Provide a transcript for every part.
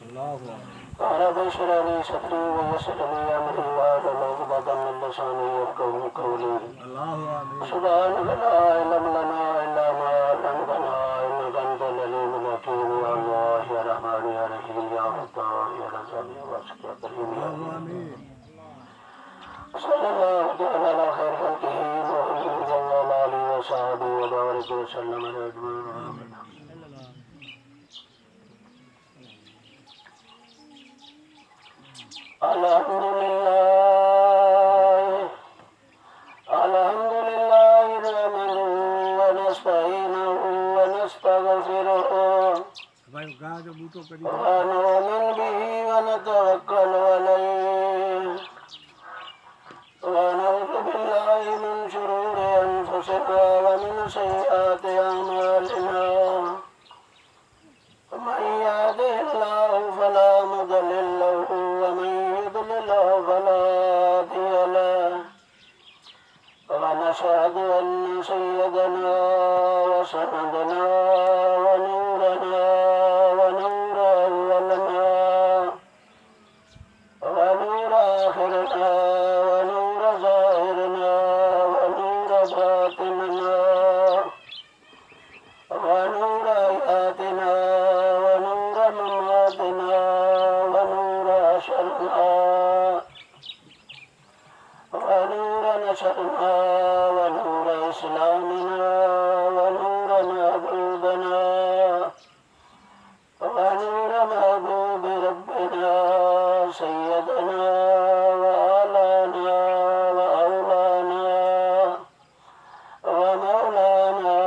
رب اشرح لي صدري ويسر لي امري واحلل عقدة من لساني يفقهوا قولي سبحانك لا علم لنا الا ما علمتنا انك انت العليم الحكيم يا الله يا رحمن يا رحيم يا فتاح يا رزاق يا واسع يا كريم يا امين صلى الله تعالى على خير خلقه محمد وعلى اله وصحبه وبارك وسلم على اجمعين. الحمد لله نحمده ونستعينه ونستغفره ونؤمن به ونتوكل عليه ونعوذ بالله من شرور أنفسنا ومن سيئات أعمالنا من يهده الله فلا مضل له ومن يضلل فلا هادي له ونشهد أن سيدنا وسندنا ونورنا ونور أولنا ونور آخرنا ونور ظاهرنا ونور باطننا ونور آياتنا ونور مماتنا ونور أشرنا ونور نشرنا ونور إسلامنا ونور محبوبنا ونور محبوب ربنا سيدنا وآلانا وأولانا ومولانا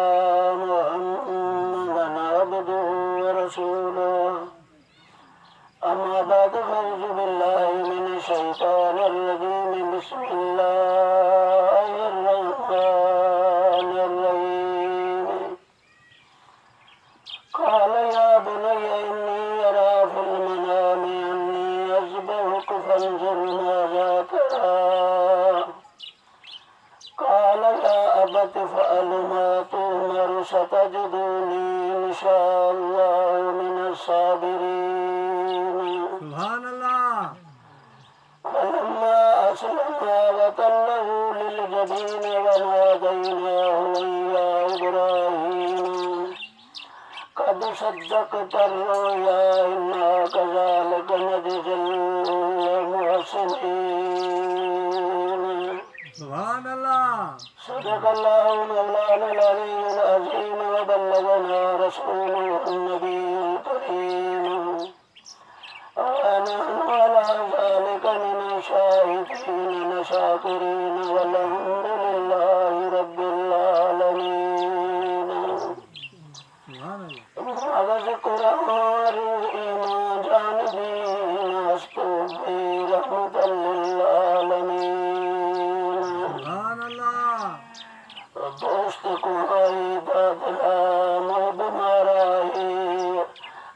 محمدا عبده ورسوله. أما بعد فأعوذ بالله من الشيطان الرجيم بسم الله الرحمن الرحيم. قال يا بني إني أرى في المنام أني أذبحك فانظر ماذا ترى. قال يا أبت افعل ما تؤمر ستجدني إن شاء الله من الصابرين. سبحان الله. فلما أسلما وتله للجبين وناديناه يا إبراهيم قد صدقت الرؤيا إنا كذلك نجزي المحسنين. سبحان الله. صدق الله مولانا العلي العظيم وبلغنا رسوله النبي الكريم ونحن على ذلك من الشاهدين الشاكرين والحمد لله رب العالمين. وذكر إيمان جانبين أستوفي رحمة للعالمين. سبحان الله. دوست کو آئی دادلا محب مارائی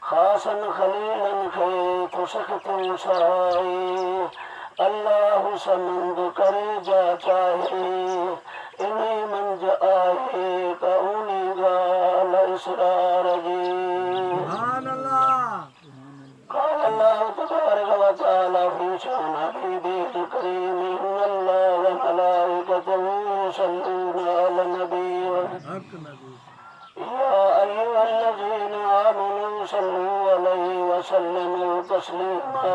خاصن خلیلن خیت سخت مسائی اللہ سمند کرے جا چاہے انہیں منج آئے کونی گال اسرار جی. سبحان اللہ. قال الله تبارك وتعالى في شأن حبيبه الكريم إن الله وملائكته يصلون على النبي يا أيها الذين آمنوا صلوا عليه وسلموا تسليما.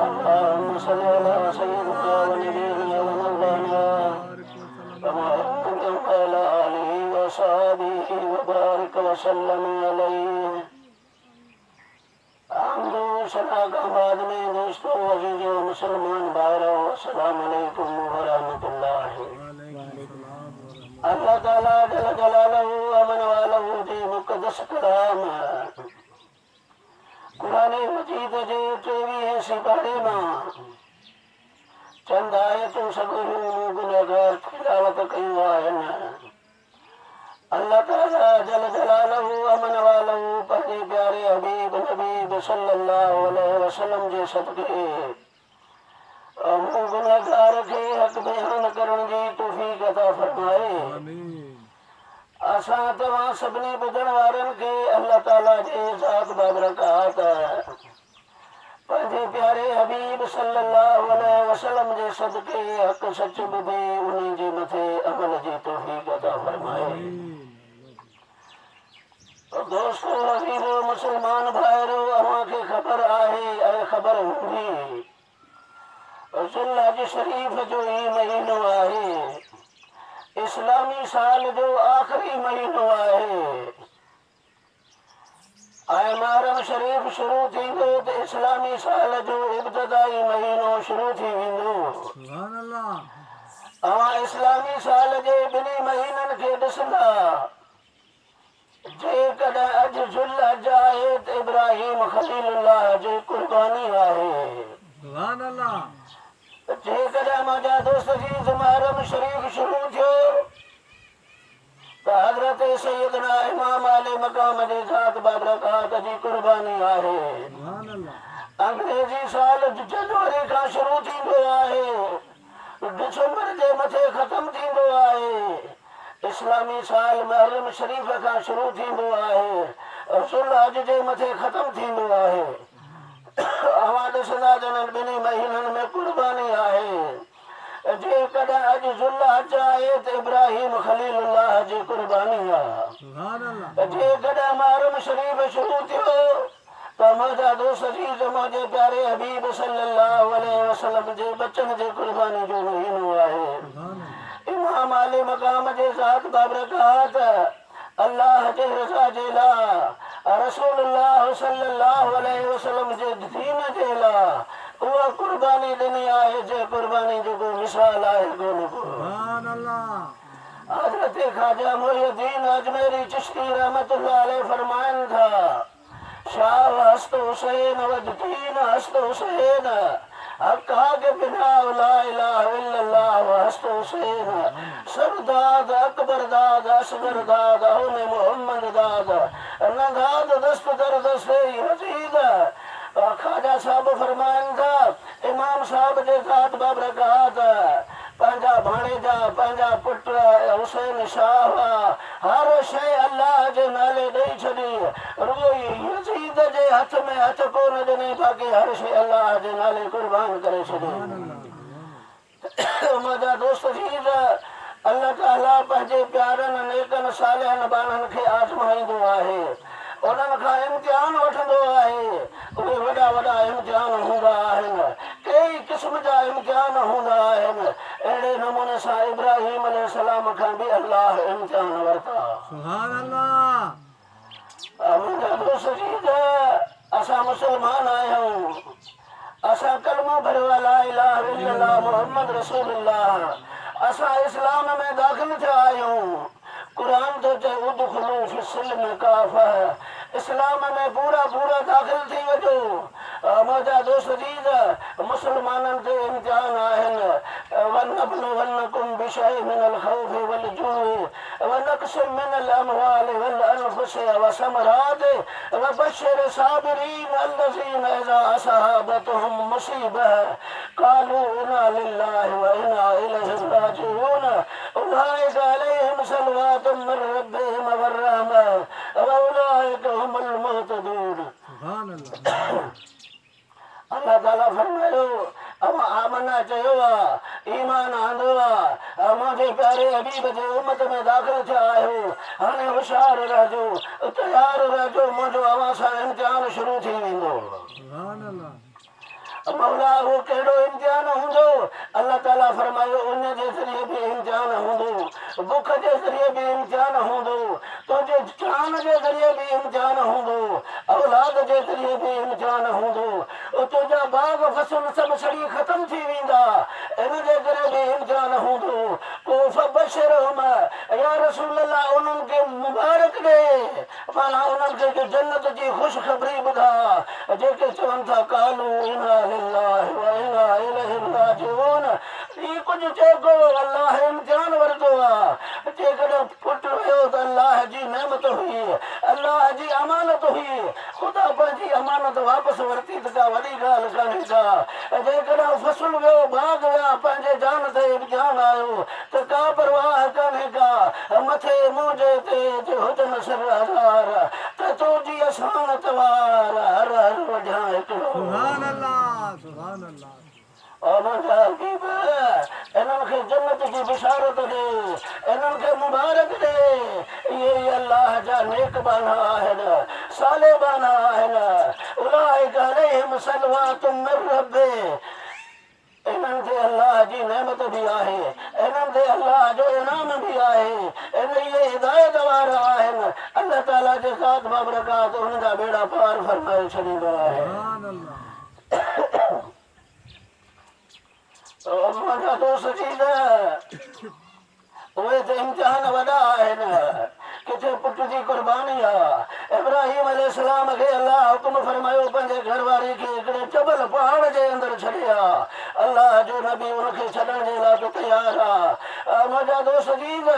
اللهم صل على سيدنا ونبينا ومولانا محمد وعلى آله وصحبه وبارك وسلم عليه. सना का बाद में दोस्तों अजीजों मुसलमान भाइयों अस्सलाम वालेकुम व रहमतुल्लाह. अल्लाह ताला जल जलालहू अमन वालहू जी मुक़द्दस कलाम कुरान मजीद जे 23 सिपारे मां चंद आयतूं सगुरू गुनहगार तिलावत कयूं आहिनि. अल्लाह ताला जल जलालहू अमन वालहू पंहिंजे प्यारे हबीब नबी सल्लल्लाहु अलैहि वसल्लम जे सदके मूं गुनहगार खे हक़ बयान करण जी तौफ़ीक़ अता फरमाए. असां तव्हां सभिनी ॿुधण वारनि खे अल्लाह ताला जे ज़ात बाबरकात पंहिंजे प्यारे हबीब सल्लल्लाहु अलैहि वसल्लम जे सदके हक़ सच ॿुधी उन्हनि जे मथे अमल जी तौफ़ीक़ अता फरमाए। दोस्तो अज़ीज़ो मुसलमान भाइरो अव्हांखे ख़बर आहे ऐं ख़बर हूंदी ज़ुल्हज शरीफ़ जो ई महीनो आहे, इस्लामी साल जो आख़िरी महीनो आहे ऐं मुहर्रम शरीफ़ शुरू थींदो त इस्लामी साल जो इब्तिदाई महीनो शुरू थी वेंदो। अव्हां इस्लामी साल जे ॿिन्ही महीननि खे ॾिसंदा, जेकॾहिं अॼु ज़ुल्हज आहे त इब्राहिम ख़लीलुल्लाह जी क़ुर्बानी आहे। जेकॾहिं मुंहिंजा दोस्त जी मुहर्रम शरीफ़ शुरू थियो त हज़रत सैयदना इमाम आले मक़ाम जे ज़ात बाबरकात जी क़ुर्बानी आहे। अंग्रेज़ी साल जनवरी खां शुरू थींदो आहे, दिसंबर जे मथे ख़तमु थींदो आहे। इस्लामी साल मुहर्रम शरीफ़ खां शुरू थींदो आहे, ज़ुल्हज जे मथे ख़तमु थींदो आहे। अव्हां ॾिसंदा ॼणनि ॿिन्ही महीननि में क़ुर्बानी आहे। जेकॾहिं अॼु ज़ुल्हज आहे त इब्राहिम ख़लीलुल्लाह जी क़ुर्बानी आहे। जेकॾहिं मुहर्रम शरीफ़ शुरू थियो त मुंहिंजा दोस्त अज़ीज़ मुंहिंजे प्यारे हबीब सल्लल्लाहु अलैहि वसल्लम जे बचन जे क़ुर्बानी जो महीनो आहे। इमाम आले मक़ाम जे ज़ात बाबरकात अल्लाह जे रज़ा जे लाइ, रसूलुल्लाह सल्लल्लाहु अलैहि वसल्लम जे दीन जे लाइ उहा क़ुर्बानी ॾिनी आहे जे क़ुर्बानी जो को मिसाल आहे कोन को। हज़रत ख्वाजा मुइनुद्दीन अजमेरी चिश्ती रहमतुल्लाह अलैह फरमाइनि था, शाह हस्त हुसैन व दीन हस्त हुसैन हक़ा के बिना ला इलाहा इल्लल्लाह व हस्त हुसैन सरदाद अकबर दाद असगर दाद औने मोहम्मद दाद नदाद दस्त दर दस्ते यजीद। ख्वाजा साहब फरमाइनि था, इमाम साहब जे ज़ात बाबरकात पंहिंजा भाणेजा पंहिंजा पुट हुसैन शाह हर शइ अल्लाह जे नाले ॾेई छॾी, रुॻो यजीद जे हथ में हथ कोन ॾिनई, बाक़ी हर शइ अल्लाह जे नाले क़ुर्बान करे छॾी। मुंहिंजा दोस्त अज़ीज़, अल्लाह ताला पंहिंजे प्यारनि नेकनि सालिहनि बाननि खे आज़माईंदो आहे, उन्हनि खां इम्तिहान वठंदो आहे। उहे वॾा वॾा इम्तिहान हूंदा आहिनि, कई क़िस्म जा इम्तिहान हूंदा आहिनि। अहिड़े नमूने सां इब्राहिम अलैहिस्सलाम खां बि अल्लाह इम्तिहान वरिता। मुंहिंजा दोस्त अज़ीज़, असां मुस्लमान आहियूं, असां कलमो भरियो आहे ला इलाहा इल्लल्लाह मुहम्मद रसूलुल्लाह। असां इस्लाम में दाख़िल थिया आहियूं। क़ुरान थो चए उदख़ुलू फ़िस्सिल्म काफ़ा, इस्लाम में पूरा पूरा दाख़िल थी वञो। मुंहिंजा दोस्त अज़ीज़, मुस्लमाननि ते इम्तिहान आहिनि। वनबलुवन्नकुम बिशैइन मिनल ख़ौफ़ि वल जू'i व नक़्सिन मिनल अमवालि वल अनफुसि व समरात व बश्शिर साबिरीन अल्लज़ीना इज़ा असाबतहुम मुसीबह क़ालू इन्ना लिल्लाहि व इन्ना इलैहि राजिऊन उलाइका अलैहिम सलवातुम मिन रब्बिहिम व रहमह व उलाइका हुमुल मुहतदून। अल्लाह ताला फरमायो, अवां आमना चयो आहे, ईमान आंदो आहे, मुंहिंजे प्यारे हबीब जे उम्मत में दाख़िल थिया आहियो। हाणे होशियारु रहजो, तयारु रहजो, मुंहिंजो अवां सां इम्तिहान शुरू थी वेंदो। मौला वो कहिड़ो इम्तिहान हूंदो? अल्लाह ताला फरमायो, उन जे ज़रिए बि इम्तिहान हूंदो, बुख जे ज़रिए बि इम्तिहान हूंदो, तुंहिंजे जान जे ज़रिए बि इम्तिहान हूंदो, औलाद जे ज़रिए बि इम्तिहान हूंदो। तुंहिंजा बाग फसल सभु सड़ी ख़तमु थी वेंदा, इन जे करे बि इम्तिहान हूंदो। पोइ फबशिरहुम या रसूल अल्लाह, उन्हनि खे मुबारक ॾे, माना उन्हनि खे जन्नत जी ख़ुशख़बरी ॿुधा, जेके चवनि था कालू इन्ना लिल्लाहि व इन्ना इलैहि राजिऊन। ई कुझु चए को अल्लाह इम्तिहान वरितो आहे। जेकॾहिं पुटु वियो त अल्लाह जी नेमत हुई, अल्लाह जी अमानत हुई। ख़ुदा पंहिंजी अमानत वापसि वरिती त का वॾी ॻाल्हि कान्हे का। जेकॾहिं फसल वियो बाग विया पंहिंजे जान ते जान आयो त का परवाह कान्हे का। मथे मुंहिंजे ते हुजनि सिर हज़ार त तुंहिंजी असान तवार हर हर वॼां हिकिड़ो। सुभान अल्लाह, सुभान अल्लाह। और इन्हनि खे जन्नत जी बिशारत ॾे, इन्हनि खे मुबारक ॾे। इहे अल्लाह जा नेक बाना आहिनि, साले बाना आहिनि। उलाइक अलैहिम सलवातुम मिर रब्बिहिम। इन्हनि ते अल्लाह जी नेमत बि आहे, इन्हनि ते अल्लाह जो इनाम बि आहे। इहे हिदायत वारा आहिनि। अल्लाह ताला जे ज़ात बाबरकात उन जा बेड़ा पार फरमाए छॾींदो आहे। सुभान अल्लाह। मुंहिंजा दोस्त चीज़ उहे त इम्तिहान वॾा आहिनि। किथे पुट जी कुर्बानी आहे। इब्राहिम अलैहिस्सलाम खे अल्लाह हुकुम फरमायो पंहिंजे घरवारी खे हिकिड़े जबल पहाड़ जे अंदरि छॾे आ। अल्लाह जो नबी उनखे छॾण जे लाइ बि तयारु आहे। मुंहिंजा दोस्त चीज़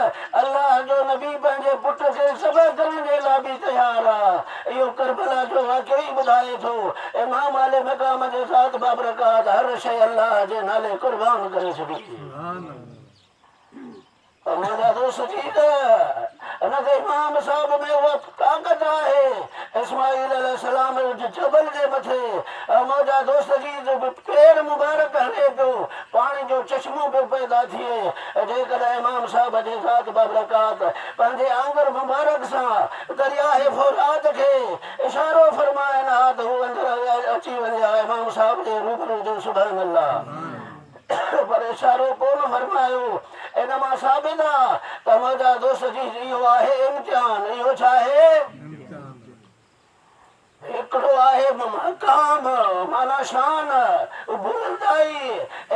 अल्लाह जो नबी पंहिंजे पुट खे सभु करण जे लाइ बि तयारु आहे। इहो करबला जो वाक़ई ॿुधाए थो। इमाम आले मक़ाम जे ज़ात बाबरकात हर शइ अल्लाह जे नाले कुर्बान करे छॾी। मुंहिंजा दोस्त चीज़ हिनखे इमाम साहिब में उहा ताक़त आहे। इस्माईल अलैहिस्सलाम जबल जे मथे मुंहिंजा दोस्त चीज़ पेर मुबारक हले पियो, पाणी जो चश्मो पियो पैदा थिए। जेकॾहिं इमाम साहिब जे ज़ात बाबरकात पंहिंजे आंगर मुबारक सां दरियाए फौरात खे इशारो फरमाइनि हा त हू अंदरि अची वञे हा इमाम साहिब जे रूबरू जो। सुभान अल्लाह। पर इशारो कोन फरमायो। इन मां साबित आहे त मुंहिंजा दोस्त जी इहो आहे इम्तिहान। इहो छा आहे? हिकिड़ो आहे मक़ाम माना शान बुलंदाई।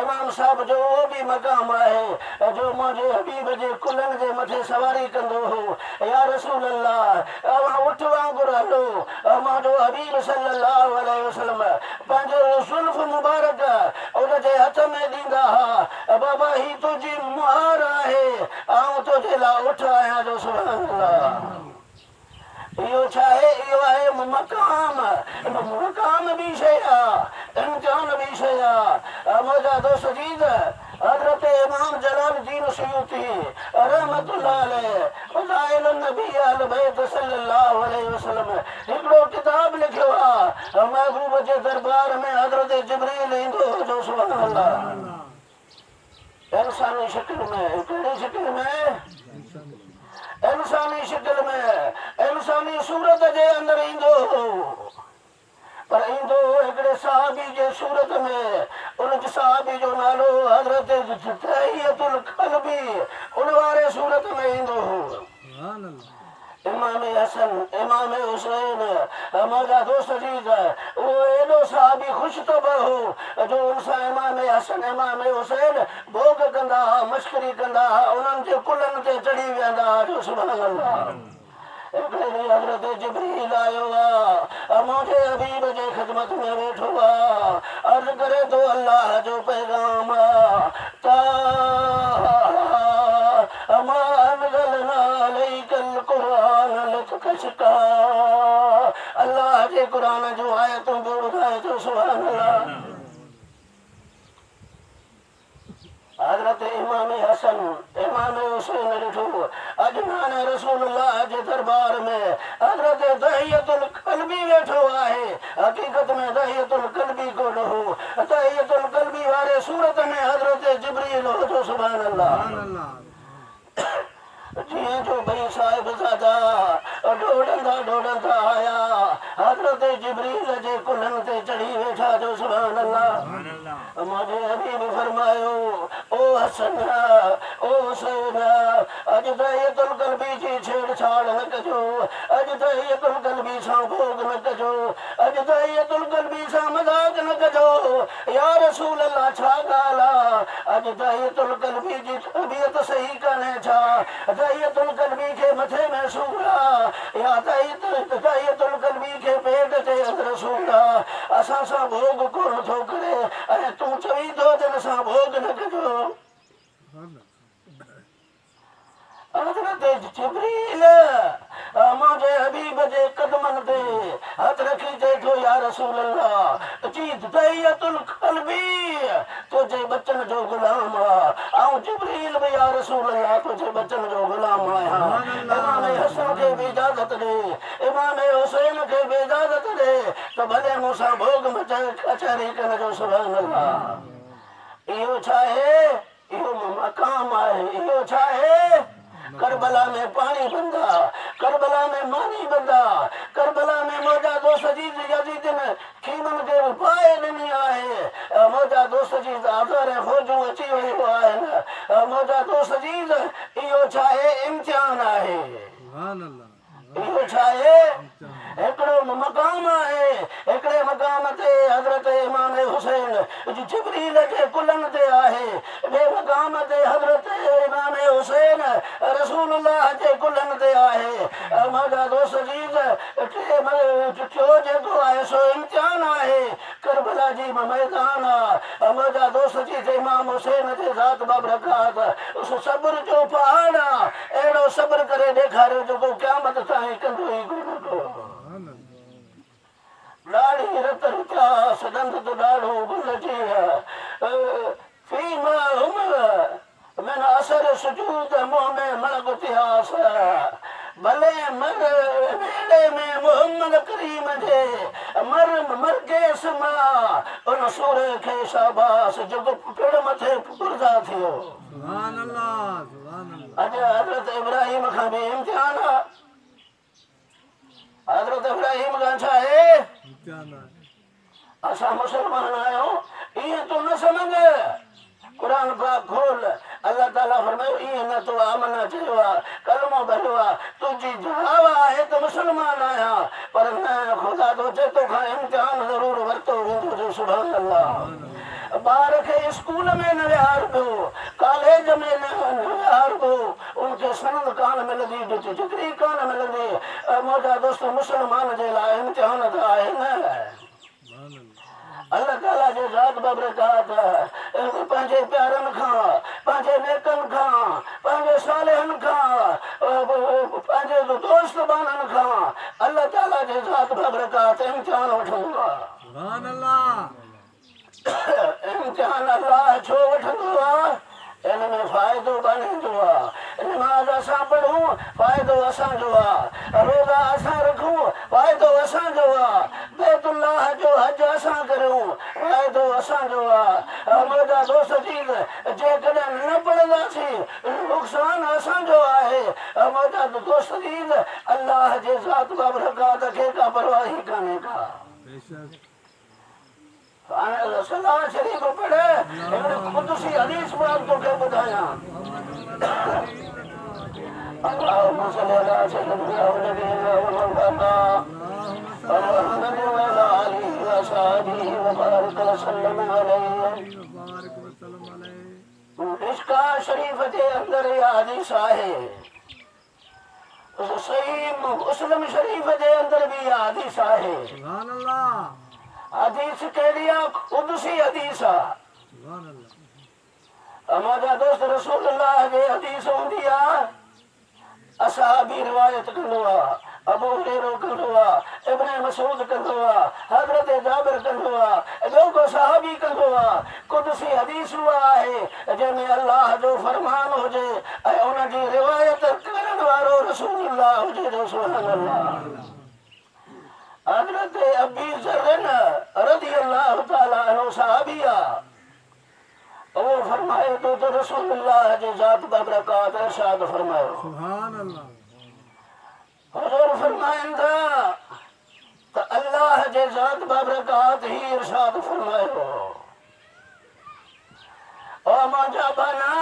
इमाम साहिब जो उहो बि मक़ाम आहे जो मुंहिंजे हबीब जे कुलनि जे मथे सवारी कंदो हो। या रसूल अल्लाह अवां उठ वांगुरु हलो। मुंहिंजो हबीब सल्लल्लाहु अलैहि वसल्लम पंहिंजो ज़ुल्फ़ मुबारक उनजे हथ में ॾींदा हा। बाबा ही तुंहिंजी मुहार आहे, आउं तुंहिंजे लाइ उठ आहियां जो। सुभान अल्लाह। इहो छा आहे? इहो आहे मक़ाम। मक़ाम बि शइ आहे, इम्तिहान बि शइ आहे। मुंहिंजा दोस्त चीज़ हज़रत इमाम जलालुद्दीन सुयूती रहमतुल्लाह अलैह फ़ज़ाइल नबी अहल बैत सल्लल्लाहु अलैहि वसल्लम हिकिड़ो किताब लिखियो आहे। महबूब जे दरबार में हज़रत जिब्रील ईंदो जो। सुभान अल्लाह। इंसानी शक्ल में, कहिड़ी शक्ल में? इंसानी शक्ल में, इंसानी सूरत जे अंदरि ईंदो हो। पर ईंदो हिकिड़े सहाबी जे सूरत में। उन सहाबी जो नालो हज़रत दहियतुल क़ल्बी उन वारे सूरत में ईंदो हो। इमाम हसन, इमाम हुसैन, मुंहिंजा दोस्त चीज़ उहो एॾो सहाबी ख़ुशि तब हो जो उन सां इमाम हसन इमाम हुसैन भोग कंदा हुआ, मश्करी कंदा हुआ, उन्हनि जे कुलनि ते चढ़ी वेंदा हुआ जो। सुभान अल्लाह। हिकिड़े ॾींहुं हज़रत जिब्रील आयो आहे, मुंहिंजे हबीब जे ख़िदमत में वेठो आहे। अर्ज़ु करे थो अल्लाह जो पैगाम अल्लाह जे क़ुरान जो आयतूं बि ॿुधाए थो। सुभान अल्लाह। हज़रत इमाम हसन इमाम हुसैन ॾिठो अॼु नाने रसूलुल्लाह जे दरबार में हज़रत दहियतुल क़ल्बी वेठो आहे। हक़ीक़त में दहियतुल क़ल्बी कोन हो, दहियतुल क़ल्बी वारे सूरत में हज़रत जिब्रील हो जो। सुभान अल्लाह। जीअं जो ॿई साहिबज़ादा ॾोड़ंदा आया हज़रत जिब्रील जे कुल्हनि ते चढ़ी वेठा जो। सुभान अल्लाह। मुंहिंजे हबीब फरमायो ओ हसन ओ हुसैन अॼु दहियतुल क़ल्बी जी छेड़छाड़ न कजो, अॼु दहियतुल क़ल्बी सां भोग न कजो, अॼु दहियतुल क़ल्बी सां मज़ाक न कजो। या रसूल अल्लाह छा ॻाल्हि आहे? अॼु दहियतुल क़ल्बी जी तबियत सही कान्हे छा? दहियतुल क़ल्बी खे मथे में सूर आहे या दहियतुल क़ल्बी खे पेट जे अंदरि सूर आहे? असां सां भोग कोन थो करे ऐं तूं चवी थो जिन सां भोग न कजो। हज़रत जिब्रील मुझे हबीब जे कदमन ते हथ रखी चए थो या रसूल अल्लाह जी दहियतुल क़ल्बी तुझे बचन जो गुलाम आऊं जिब्रील भी या रसूल अल्लाह तुझे बचन जो गुलाम आया इमाम हसन खे भी इजाजत दे इमाम हुसैन खे भी इजाजत दे तो भले मूंसां भोग मचाए कचहरी कन जो सुभान अल्लाह इहो छा आहे इहो मक़ाम आहे इहो छा आहे करबला में पानी बंदा करबला में मानी बंदा करबला में मौजा दोस्त जी यजीदन खीमन के पाए ॾिनी आहे मौजा दोस्त जी आज़ार फ़ौजूं अची वियूं आहिनि मौजा दोस्त जी इहो छा आहे इम्तिहान आहे इहो छा आहे हिकिड़ो मक़ाम आहे हिकिड़े मक़ाम ते हज़रत इमाम हुसैन जिब्रील जे कुलनि ते आहे ॿिए मक़ाम ते हज़रत इमाम हुसैन रसूलुल्लाह जे कुलनि ते आहे मुंहिंजा दोस्त जी टियों जेको आहे सो इम्तिहान आहे करबला जी मैदान आहे मुंहिंजा दोस्त जी इमाम हुसैन जे ज़ात बाबरकात उस सब्र जो पहाड़ आहे अहिड़ो सब्र करे ॾेखारियो जेको क़यामत ताईं कंदो ई कोन ॾाढी रत रुचा सदंद तो ॾाढो भुलजी फीमा من असर सुजूद मुंह में मलक इतिहास भले मर मेले में मोहम्मद करीम जे मर केस मां उन सूरे खे शाबाश जेको पेड़ मथे पुरजा थियो सुभान अल्लाह अॼु हज़रत इब्राहिम खां बि इम्तिहान आहे हज़रत इब्राहिम खां छा आहे असां मुसलमान आहियूं ईअं तूं न सम्झ क़ुरान पाक खोल अल्लाह ताला फरमायो ईअं न तो आमना चयो आहे कलमो भरियो आहे तुंहिंजी जवाब आहे त मुसलमान आहियां पर न ख़ुदा तो चए तोखां इम्तिहान ज़रूरु वरितो वेंदो जो सुभान अल्लाह ॿार खे स्कूल में न विहारबो कॉलेज में न विहारबो उनखे सनद कान मिलंदी डिग्री कान मिलंदी मुंहिंजा दोस्त मुसलमान जे लाइ इम्तिहान त आहे न अल्लाह ताला जे ज़ात बाबरकात पंहिंजे प्यारनि खां पंहिंजे नेकनि खां पंहिंजे सालिहनि खां पंहिंजे दोस्त बाननि खां अल्लाह ताला जे ज़ात बाबरकात इम्तिहान वठंदो आहे सुभान अल्लाह इम्तिहान अल्लाह छो वठंदो आहे इन में फ़ाइदो बणंदो आहे नमाज़ असां पढ़ूं फ़ाइदो असांजो आहे रोज़ा असां रखूं फ़ाइदो असांजो आहे बैतुल्लाह जो हज असां करूं फ़ाइदो असांजो आहे मुंहिंजा दोस्त जी जेकॾहिं न पढ़ंदासीं नुक़सान असांजो आहे मुंहिंजा दोस्त जी अल्लाह जे ज़ात बाबरकात खे का परवाह ई कान्हे का सलाह शरीफ पढ़े क़ुदसी हदीस में तोखे ॿुधायां اللهم صل على سيدنا ونبينا ومولانا محمد وعلى آله وصحبه وبارك وسلم عليه इसका शरीफ जे अंदर ये हदीस आहे सही मुस्लिम शरीफ जे अंदर भी ये हदीस आहे सुभान अल्लाह हदीस कहिड़ी आहे क़ुदसी हदीस आहे सुभान अल्लाह मुंहिंजा दोस्त रसूलुल्लाह जे हदीस हूंदी आहे असहाबी रिवायत कंदो आहे अबू हुरैरा कंदो आहे इब्न मसूद कंदो आहे हज़रत जाबिर कंदो आहे ॿियो को सहाबी कंदो आहे क़ुदसी हदीस उहा आहे जंहिंमें अल्लाह जो फरमान हुजे ऐं उन जी रिवायत करण वारो रसूलुल्लाह हुजे जो सुभान अल्लाह हज़रत अबी ज़र रज़ी अल्लाह ताला अन्हु सहाबी आहे वो फरमाए तो रसूलुल्लाह जे ज़ात बाबरकात इरशाद फरमायो सुभान अल्लाह हुजूर फरमाइंदा त अल्लाह जे ज़ात बाबरकात ही इरशाद फरमायो ओ मुंहिंजा बना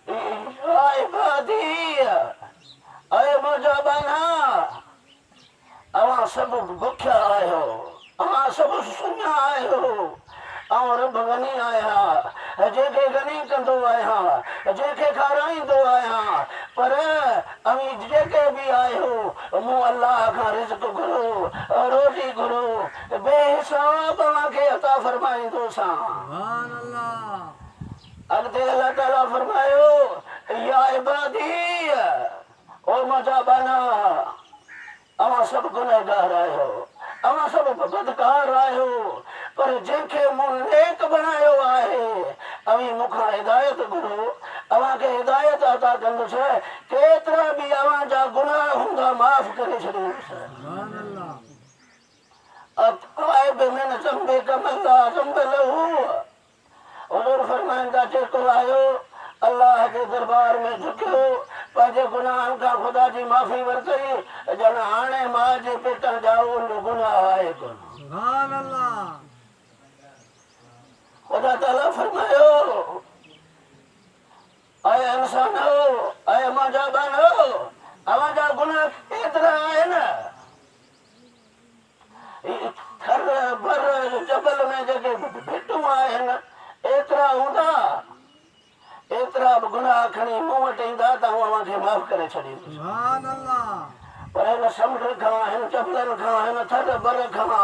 या इबादी ऐं मुंहिंजा बना अवां सभु बुखिया आहियो अवां सभु सुञा आहियो ऐं रब गनी आहियां जंहिंखे गनी कंदो आहियां जंहिंखे खाराईंदो आहियां पर अवी जेके बि आहियो मूं अल्लाह खां रिज़्क़ घुरो रोटी घुरो बेहिसाब तव्हांखे अता फरमाईंदोसां सुभान अल्लाह अॻिते अल्लाह ताला फरमायो या इबादी ओ मुंहिंजा बाना अवां सभु गुनहगार आहियो अवां सभु बदकार आहियो पर जंहिंखे मूं नेक बणायो आहे अवी मूंखां हिदायत घुरो अवां खे हिदायत अता कंदुसि केतिरा बि अवां जा गुनाह हूंदा माफ़ करे छॾींदुसि من ذنبك من لا ذنب له हुज़ूर फरमाइनि था जेको आयो अल्लाह जे दरबार में झुकियो पंहिंजे गुनाहनि खां ख़ुदा जी माफ़ी वरितई ॼण हाणे माउ जे पेटनि जा उनजो गुनाह आहे कोन ख़ुदा ताला फरमायो आए इंसान हो आए मुंहिंजा ॿार हो अवां जा गुनाह केतिरा आहिनि थर भर जबल में जेके भिटूं आहिनि एतिरा हूंदा एतिरा बि गुनाह खणी मूं वटि ईंदा त आऊं अव्हां खे माफ़ करे छॾींदुसि पर हिन समुंड खां हिन जबलनि खां हिन थर भर खां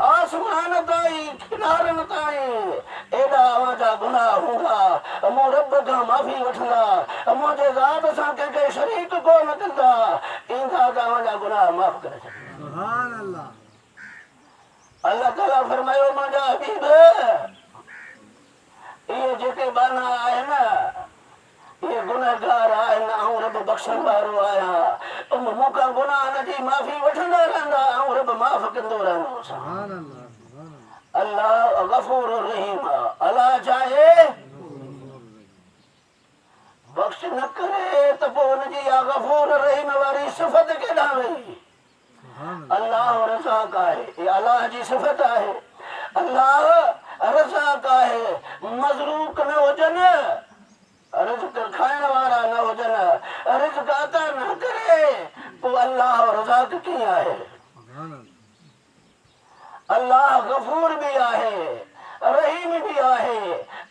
आसमान ताईं किनारनि ताईं एॾा अव्हां जा गुनाह हूंदा मूं रब खां माफ़ी वठंदा मुंहिंजे ज़ात सां कंहिंखे शरीक कोन कंदा ईंदा त अव्हां जा गुनाह माफ़ करे छॾींदा अल्लाह ताला फरमायो मुंहिंजा हबीब इहे जेके बाना आहिनि इहे गुनहगार आहिनि ऐं रब बख़्शण वारो आहियां मूंखां गुनाहनि जी माफ़ी वठंदा रहंदा ऐं रब माफ़ कंदो रहंदो अल्लाह गफ़ूर रहीम अल्लाह चाहे बख़्श न करे त पोइ हुनजी गफ़ूर रहीम वारी सिफ़त केॾां वई अल्लाह रज़ाक आहे अल्लाह जी सिफ़त आहे अल्लाह रज़ाक आहे मज़रूक न हुजनि रिज़्क़ खाइण वारा न हुजनि रिज़्क़ अता न करे पोइ अल्लाह रज़ाक कीअं आहे अल्लाह गफ़ूर बि आहे रहीम बि आहे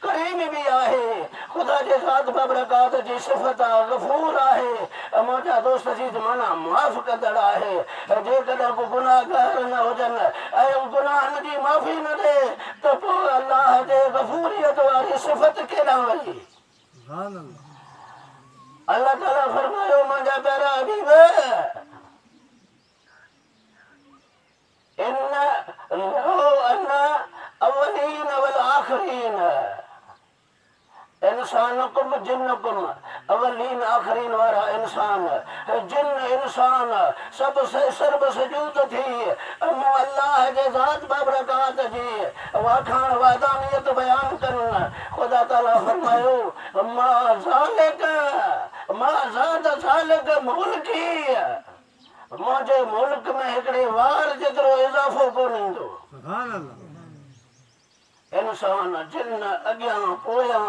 करीम बि आहे ख़ुदा जे ज़ात बबरकात जी सिफ़त आहे गफ़ूर आहे मुंहिंजा दोस्त जी माना माफ़ कंदड़ आहे जेकॾहिं को गुनाहगार न हुजनि ऐं गुनाहनि जी माफ़ी न ॾे त पोइ अल्लाह जे गफ़ूरियत वारी सिफ़त केॾां वई अल्लाह ताला फरमायो मुंहिंजा प्यारा हबीब अवलीन वल आखिरीन इंसानुकुम जिन्नुकुम अवलीन आखिरीन वारा इंसान जिन इंसान सब सर्व सजूद थी मूं अल्लाह जे ज़ात बबरकात जी वाखाण वादानियत बयान कनि ख़ुदा ताला फरमायो मां ज़ात ज़ालिक मुल्की मुंहिंजे मुल्क में हिकिड़े वार जेतिरो इज़ाफ़ो कोन ईंदो इंसान जिन अॻियां पोयां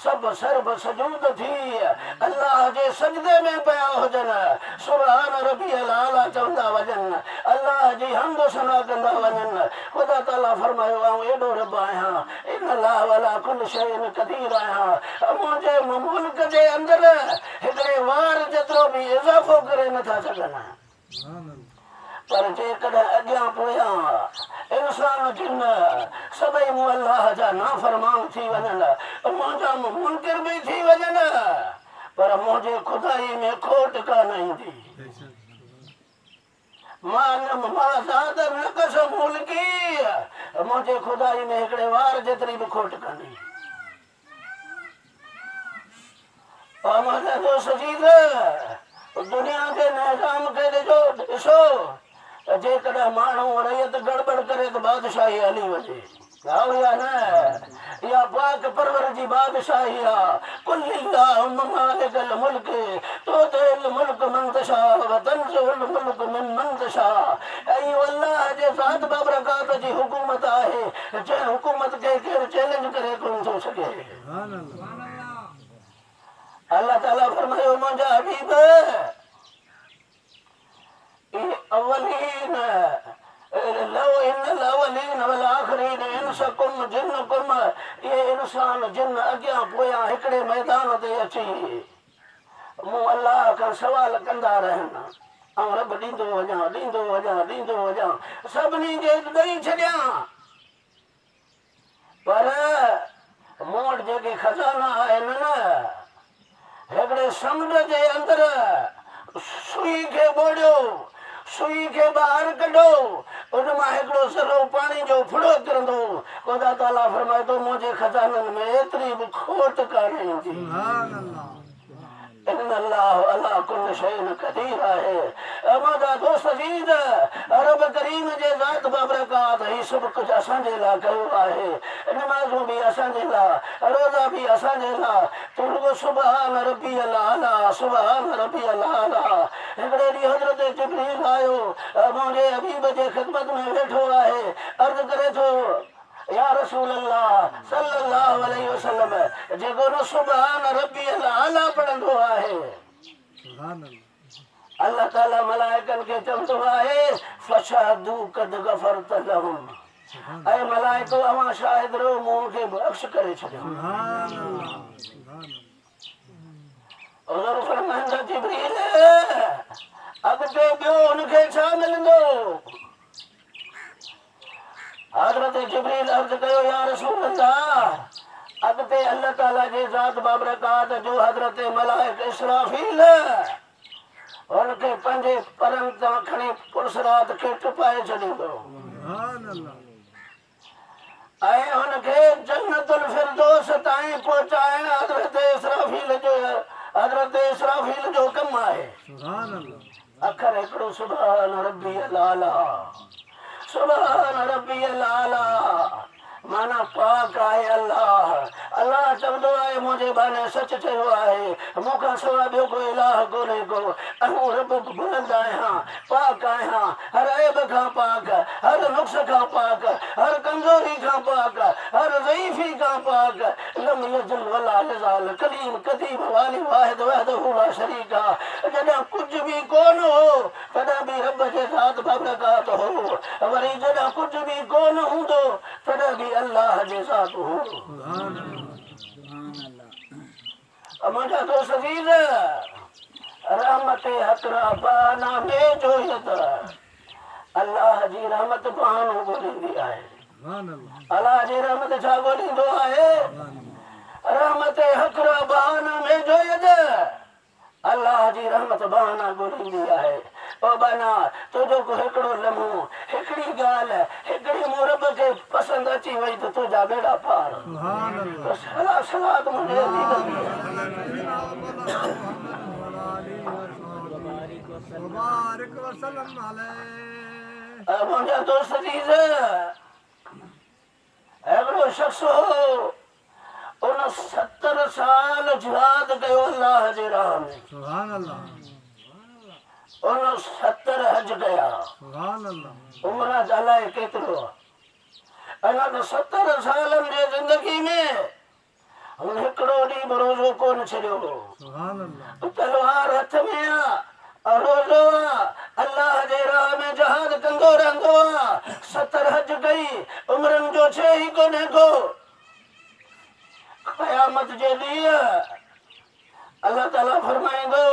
सभु सर्व सजूद थी अल्लाह जे सजदे में पिया हुजनि सुभान रब्बियल आला चवंदा वञनि अल्लाह जी हम्द सना कंदा वञनि ख़ुदा ताला फरमायो आऊं एॾो रब आहियां इन अल्लाह वला कुल शैइन क़दीर आहियां मुंहिंजे मुल्क जे अंदरि हिकिड़े वार जेतिरो बि इज़ाफ़ो करे नथा सघनि पर जेकॾहिं अॻियां पोयां इंसान जिन सभई मूं अल्लाह जा नाफ़रमान थी वञनि मुंहिंजा मुनकिर बि थी वञनि पर मुंहिंजे खुदाई में खोट कान ईंदी मां ज़ात नक़स मुल्की मुंहिंजे खुदाई में हिकिड़े वार जेतिरी बि खोट कान्हे मुंहिंजा दोस्त जी दुनिया के निज़ाम खे ॾिसो जेकॾहिं माण्हू रहियत गड़बड़ करे त बादशाही हली वञे या न इहा पाक परवर जी बादशाही आहे कुल अल्लाहुम्मा मालिकल मुल्क तुतिल मुल्क मन तशा व तंज़िउल मुल्क मिम्मन तशा ऐं अल्लाह जे ज़ात बबरकात जी हुकूमत आहे जंहिं हुकूमत खे केरु चैलेंज करे कोन थो सघे अल्लाह ताला फरमायो मुंहिंजा हबीब अवलीन लव इन्नल अवलीन वल आखिरीन इंसकुम जिन्नुकुम ये इंसान जिन अॻियां पोयां हिकिड़े मैदान ते अची मूं अल्लाह खां सवाल कंदा रहनि ऐं रब ॾींदो वञां सभिनी खे ॾेई छॾियां पर मूं वटि जेके खज़ाना आहिनि न हिकिड़े समुंड जे अंदरि सुई खे ॿोड़ियो, सुई खे ॿाहिरि कढो, उन मां हिकिड़ो सरो पाणी जो फुड़ो किरंदो। ख़ुदा ताला फरमाए थो मुंहिंजे खज़ाननि में एतिरी बि खोट कान ईंदी। सुभान अल्लाह। अल्लाह अला कुल शैइन क़दीर आहे। मुंहिंजा दोस्त अज़ीज़, रब करीम जे ज़ात बाबरकात ही सभु कुझु असांजे लाइ कयो आहे। नमाज़ूं बि असांजे लाइ, रोज़ा बि असांजे लाइ। तूं रुॻो सुभान रब्बी अला, सुभान रब्बी अला। हिकिड़े ॾींहुं हज़रत जिब्रील आयो, मुंहिंजे हबीब जे ख़िदमत में वेठो आहे, अर्ज़ु करे थो या रसूल अल्लाह सल्लल्लाहु अलैहि वसल्लम, जेको न सुभान रब्बी अला पढ़ंदो आहे, सुभान अल्लाह। अल्लाह ताला मलाइकनि खे चवंदो आहे फशहदू कद गफरत लहुम, ऐं मलाइको अवां शाहिद रहो मूं खे बख़्श करे छॾियो। सुभान अल्लाह। सुभान हुज़ूर फरमाईंदा जिब्रील अॻिते ॿियो हुनखे छा मिलंदो? हज़रत जिब्रील अर्ज़ कयो या रसूल अल्लाह, अॻिते अल्लाह ताला जे ज़ात बाबरकात जो हज़रत मलाइक इसराफील हुनखे पंहिंजे परनि तां खणी पुरसरात खे टुपाए छॾींदो ऐं हुनखे जन्नतुल फिरदौस ताईं पहुचाइण हज़रत इसराफील जो कमु आहे। अखर हिकिड़ो सुभान रब्बी अला, सुभान रब्बी अला, माना पाक आहे अल्लाह। अल्लाह चवंदो आहे मुंहिंजे बाने सच चयो आहे, मूंखां सवाइ ॿियो कोई इलाह कोन्हे को। ऐं रब बुलंद आहियां, पाक आहियां, हर ऐब खां पाक, हर नुक्स खां पाक, हर कमज़ोरी खां पाक, हर ज़ईफ़ी खां पाक। लम यज़ल वला यज़ाल, कलीम कदीम वाली वाहिद वहदहू ला शरीक। जॾहिं कुझु बि कोन हो तॾहिं बि रब जे ज़ात बाबरकात हो, वरी जॾहिं कुझु बि कोन हूंदो तॾहिं बि अल्लाह जे ज़ात हो। मुंहिंजा दोस्त अज़ीज़, रहमत हक़ रब्बाना में जोयत अल्लाह जी रहमत बहानो ॻोल्हींदी आहे। अल्लाह जी रहमत छा ॻोल्हींदो आहे? रहमत हक़ रब्बाना में जोयत अल्लाह जी रहमत बहाना ॻोल्हींदी आहे। ओ बना तुंहिंजो को हिकिड़ो लम्हो, हिकिड़ी ॻाल्हि, हिकिड़ी मुरब खे पसंदि अची वई त तुंहिंजा बेड़ा पार। सलात मुंहिंजे मुंहिंजा दोस्त अज़ीज़, हिकिड़ो शख़्स हो, उन 70 साल जिहाद कयो अल्लाह जे राह में। उन 70 हज कया। उमिरि अलाए केतिरो आहे। अञा 70 सालनि जे ज़िंदगी में हुन हिकिड़ो ॾींहुं बि रोज़ो कोन छॾियो। तलवार हथ में आहे, रोज़ो आहे, अल्लाह जे राह में जहाद कंदो रहंदो आहे। 70 हज कई, उमिरनि जो छे ई कोन्हे को। क़यामत जे ॾींहुं अल्लाह ताला फरमाईंदो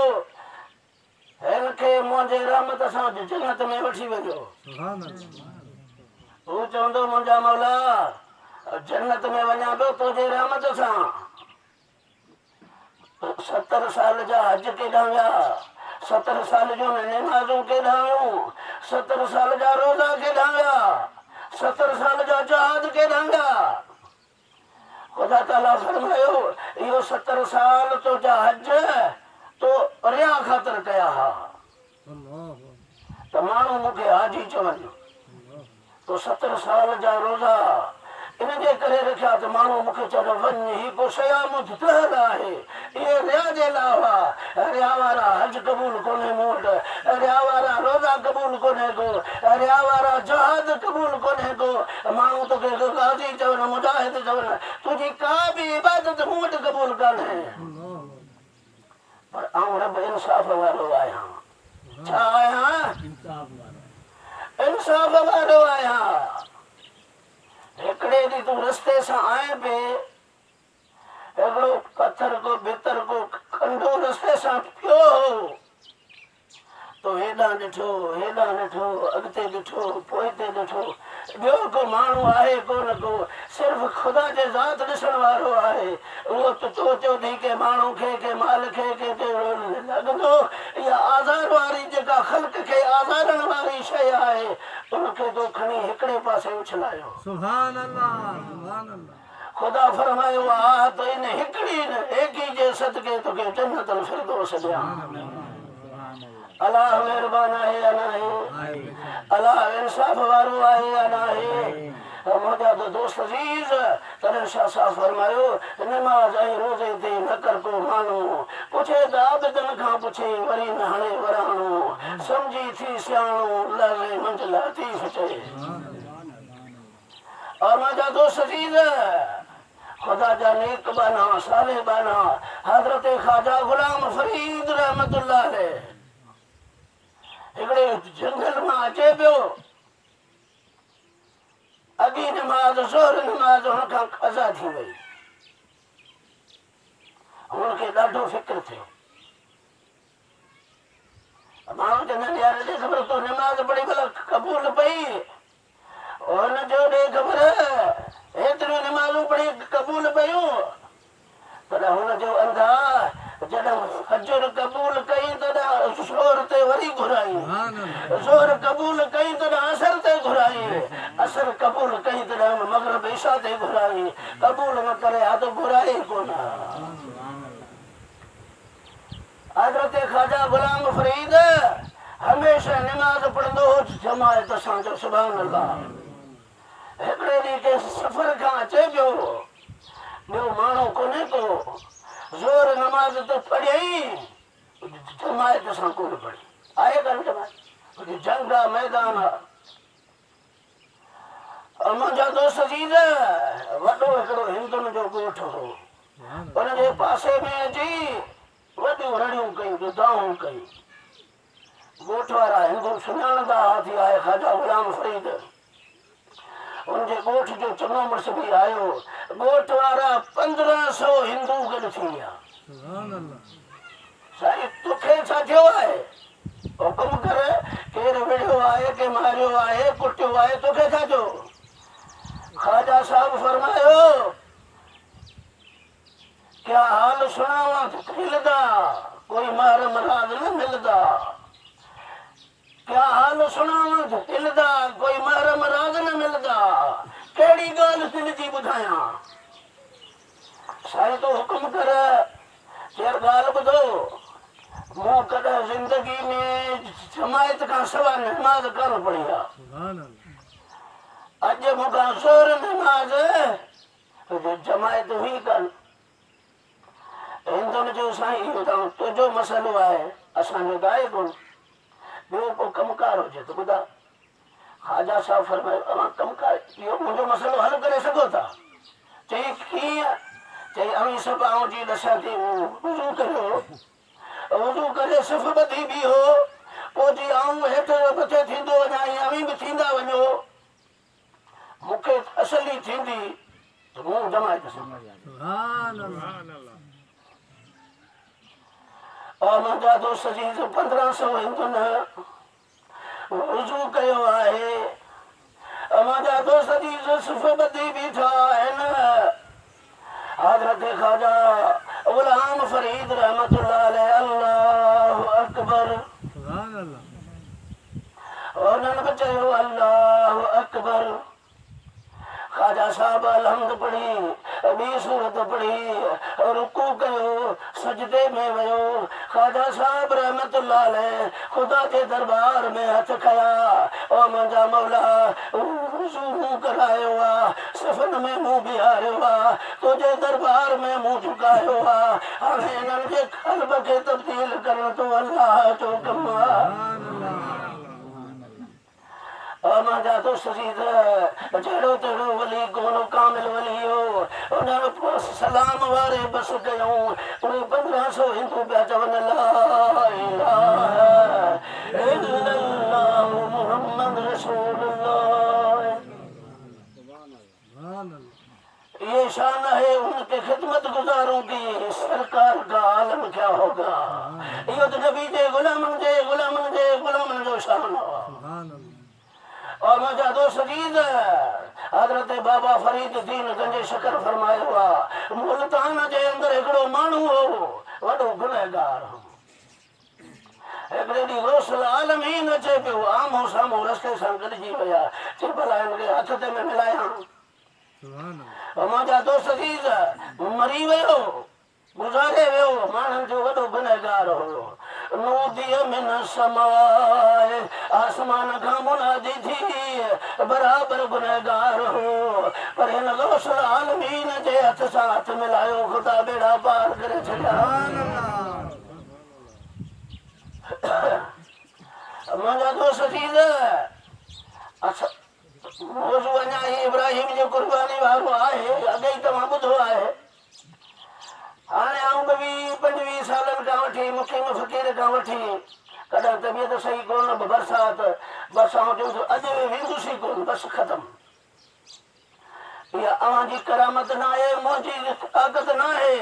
हिनखे मुंहिंजे रहमत सां जन्नत में वठी वञो। हू चवंदो मुंहिंजा मौला जन्नत में वञा पियो तुंहिंजे रहमत सां। 70 साल जा हज केॾां विया, 70 साल जूं नमाज़ूं केॾां वियूं, 70 साल जा रोज़ा केॾां विया, 70 साल जा जहाद केॾां विया। ख़ुदा ताला फरमायो इहो 70 साल तुंहिंजा हज तो रिया ख़ातिर कया हा त माण्हू मूंखे हाजी चवनि, तो 70 साल जा रोज़ा इन जे करे रखिया त माण्हू मूंखे चवंदो वञ ही को शयामुत तहर आहे। इहे रिया जे लावा, रिया वारा हज क़बूल कोन्हे मूं वटि, रिया वारा रोज़ा क़बूल कोन्हे को, रिया वारा जहाद क़बूल कोन्हे को। माण्हू तोखे गाज़ी चवनि, मुजाहिद चवनि, तुंहिंजी का बि इबादत मूं वटि क़बूल कान्हे। पर आउं रब इंसाफ़ वारो आहियां। छा आहियां? इंसाफ़ वारो आहियां। हिकिड़े ॾींहुं तूं रस्ते सां आए पिए, हिकिड़ो पत्थर को भितर को खंडो रस्ते सां पियो हो, तो हेॾां ॾिठो, हेॾां ॾिठो, अॻिते ॾिठो, पोइते ॾिठो, ॿियो को माण्हू आहे कोन को। सिर्फ खुदा जे ज़ात ॾिसण वारो आहे। उहो तो चौधरी के माण्हू खे के माल खे के लॻंदो इहा आज़ार वारी जेका ख़ल्क़ खे आज़ारण वारी शइ आहे उनखे तो खणी हिकिड़े पासे उछलायो। सुभान अल्लाह, सुभान अल्लाह। खुदा फरमायो आ तो इन हिकिड़ी न एकी जे सदके तोखे जन्नतुल फिरदौस ॾियां। अलाह महिरबान आहे या नाहे? अलाह इंसाफ़ वारो आहे या नाहे? मुंहिंजा दोस्त अज़ीज़ तॾहिं शाह साहब फरमायो नमाज़ ऐं रोज़े ते न कर को माण्हू पुछे त आबिदनि खां पुछे वरी न हणे वराणो सम्झी थी सियाणो लॻे मंज़िल लतीफ़ चए। और मुंहिंजा दोस्त अज़ीज़ खुदा जा नेक बाना साले बाना हज़रत ख्वाजा गुलाम फरीद रहमतुल्लाह अलैह हिकिड़े जंगल मां अचे पियो। अॻी नमाज़ ज़ोहर नमाज़ हुन खां क़ज़ा थी वई। हुनखे ॾाढो फ़िक्र थियो। माण्हू चवंदा आहिनि यार ॾे ख़बर तूं नमाज़ पढ़ी भला क़बूल पई। हुनजो ॾे ख़बर एतिरियूं नमाज़ूं पढ़ी क़बूल पयूं तॾहिं हुनजो अंधा जॾहिं हजर क़बूल कई तॾहिं ज़ोहर ते वरी घुराई। ज़ोहर क़बूल कई तॾहिं असर ते घुराई। असर क़बूल कई तॾहिं मग़रिब इशा ते घुराई। क़बूल न करे हा त घुराई कोन। हज़रत ख्वाजा गुलाम फरीद हमेशह नमाज़ पढ़ंदो हो जमायत सां। जो सुभान अल्लाह। हिकिड़े ॾींहुं के सफ़र खां अचे पियो ॿियो माण्हू कोन्हे को ज़ोर नमाज़ तो पढ़ी जमायत सां कोन पढ़ी आहे कान जमायत जंग आहे मैदान आहे। और मुंहिंजा दोस्त अज़ीज़ वॾो हिकिड़ो हिंदुनि जो ॻोठ हो। उनजे पासे में अची वॾियूं रड़ियूं कयूं दुआऊं कयूं। ॻोठ वारा हिंदू सुञाणंदा हाथी आहे ख्वाजा गुलाम फरीद। उनजे ॻोठ जो चङो मुड़ुस बि आयो। ॻोठ वारा 1500 हिंदू गॾु थी विया। साईं तोखे छा थियो आहे? हुकुम कर केरु विढ़ियो आहे के मारियो आहे कुटियो आहे तोखे छा थियो? ख्वाजा साहब फरमायो क्या हाल सुनावा मिलदा कोई मार मराद न मिलदा। क्या हाल सुनावा मिलदा कोई मार मराद न मिलदा। कहिड़ी ॻाल्हि दिलि जी ॿुधायां? साईं तो हुकुम कर केरु ॻाल्हि ॿुधो। मूं कॾहिं ज़िंदगी में जमायत खां सवाइ नमाज़ कोन पढ़ी आहे। अॼु मूंखां ज़ोर नमाज़ जमायत हुई कान। हिंदुनि जो साईं इहो तुंहिंजो मसइलो आहे असांजो त आहे कोन। ॿियो को कमकार हुजे त ॿुधा। ख्वाजा साहब फरमायो अवां कमकार इहो मुंहिंजो मसइलो हल करे सघो था? चई कीअं? चई अवी सभु आऊं जी ॾसां थी वज़ू करियो। वज़ू करे सिफ़ ॿधी बीहो पोइ जी आऊं हेठि मथे थींदो वञा ऐं अवी बि थींदा वञो। मूंखे तसली थींदी त मूं जमायत और मुंहिंजा दोस्त अज़ीज़ 1500 हिंदुनि वज़ू कयो आहे। मुंहिंजा दोस्त अज़ीज़ सिफ़ ॿधी बीठा आहिनि। हज़रत ख्वाजा गुलाम फरीद रहमतुल्लाह अलैह अल्लाहु अकबर। उन्हनि बि चयो अल्लाहु अकबर। ख्वाजा साहब अलहम्द पढ़ी ॿी सूरत पढ़ी रुकू कयो सजदे में वियो। ख्वाजा साहब रहमतुल्लाह अलैह खुदा जे दरबार में हथ खया और मुंहिंजा मौला वज़ू मूं करायो आहे सफ़न में मूं बीहारियो आहे तुंहिंजे दरबार में मूं झुकायो आहे। हाणे हिननि जे क़ल्ब खे तब्दील करण तो अल्लाह जो कमु आहे। मुंहिंजा दोस्त अज़ीज़ जहिड़ो तहिड़ो वली कोन कामिल वली हो। उन्हनि पोइ सलाम वारे बस कयूं। उहे 1500 हिंदू पिया चवनि ला इलाहा इल्लल्लाह मुहम्मद रसूलुल्लाह। ये शान है उनके खिदमत गुजारों की सरकार का आलम क्या होगा। यो तो नबी जे गुलामन जो शान हो। और मुंहिंजा दोस्त अज़ीज़ हज़रत बाबा फरीद दीन गंज शकर फरमायो आहे मुल्तान जे अंदरि हिकिड़ो माण्हू हो वॾो गुनहगार हो। हिकिड़े ॾींहुं गौसल आलमीन अचे पियो आम्हूं साम्हूं रस्ते सां गॾिजी विया चई भला हिनखे हथ ते में मिलायां। मुंहिंजा दोस्त अज़ीज़ मरी वियो गुज़ारे वियो माण्हुनि जो वॾो गुनहगार हो। नूदीअ मिन समाए आसमान खां मुनादी थी बराबर गुनहगार हो पर हिन गौसल आलमीन जे हथ सां हथ मिलायो ख़ुदा बेड़ा पार करे छॾिया। मुंहिंजा दोस्त अज़ीज़ मौज़ू अञा इब्राहिम जी कुर्बानी वारो आहे अॻे ई तव्हां ॿुधो आहे। हाणे आउं 25 सालनि खां वठी मुक़ीम फ़क़ीर खां वठी कॾहिं तबियत सही कोन बरसात बस आउं चयुसि अॼु वेंदुसि ई कोन बस ख़तम। इहा अव्हांजी करामत न आहे मुंहिंजी ताक़त न आहे।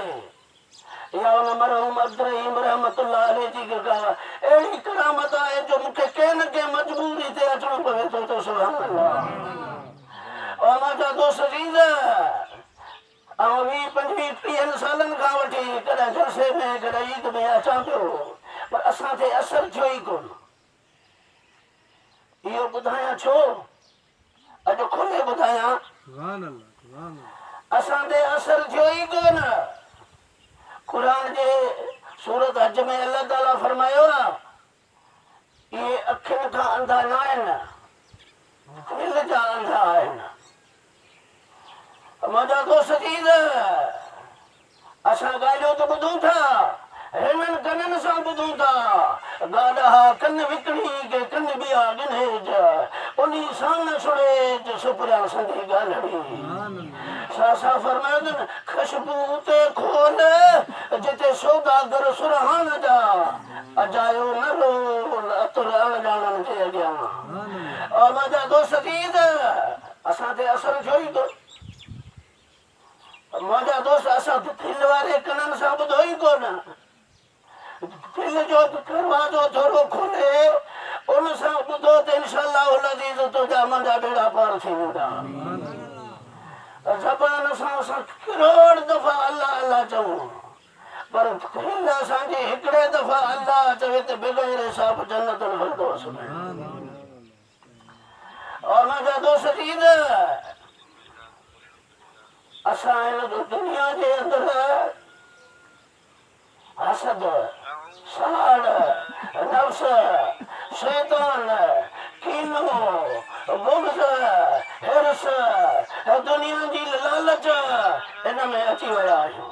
या उन मरहूम अब्दुर्रहीम रहमतुल्लाह अलैह जी अहिड़ी करामत आहे जो मूंखे कंहिं न कंहिं मजबूरी ते अचणो पवे थो त सुभान अल्लाह। और मुंहिंजा दोस्त अज़ीज़ आउं 20-25-30 सालनि खां वठी कॾहिं जलसे में कॾहिं ईद में अचां पियो पर असां ते असरु थियो ई कोन। इहो ॿुधायां छो अॼु खोले ॿुधायां असां ते असरु थियो ई कोन। क़ुरान जे सूरत हज में अल्लाह ताला फरमायो आहे इहे अखियुनि खां अंधा न आहिनि दिलि जा अंधा आहिनि। मुंहिंजा दोस्त अज़ीज़ असां ॻाल्हियूं त ॿुधूं था हिननि कननि सां ॿुधूं था ॻाल्हा कन विकिणी के कन ॿिया गिन्हेज उन सां न सुणे सुपरिया संधी ॻाल्हि छा फरमायो अथनि ख़ुशबू ते खोल जिते सौदागर सुरहान जा अजायो न रोल अतुर अणॼाणनि जे अॻियां। और मुंहिंजा दोस्त अज़ीज़ असां ते असरु थियो ई कोन। मुंहिंजा दोस्त असां दिलि वारे कननि सां ॿुधो ई कोन। दिलि जो दरवाज़ो थोरो खोले उन सां ॿुधो त इंशाअल्लाह अज़ीज़ तुंहिंजा मुंहिंजा बेड़ा पार थी वेंदा। ज़बान सां असां करोड़ दफ़ा अल्लाह अल्लाह चऊं पर दिलि असांजी हिकिड़े दफ़ा अल्लाह चवे त बग़ैर हिसाब जन्नतुल फिरदौस में। और मुंहिंजा दोस्त अज़ीज़ असां हिन दुनिया जे अंदरि हसद साड़ नफ्स शैतान कीनो बुग़्ज़ हिर्स दुनिया जी लालच इन में अची विया आहियूं।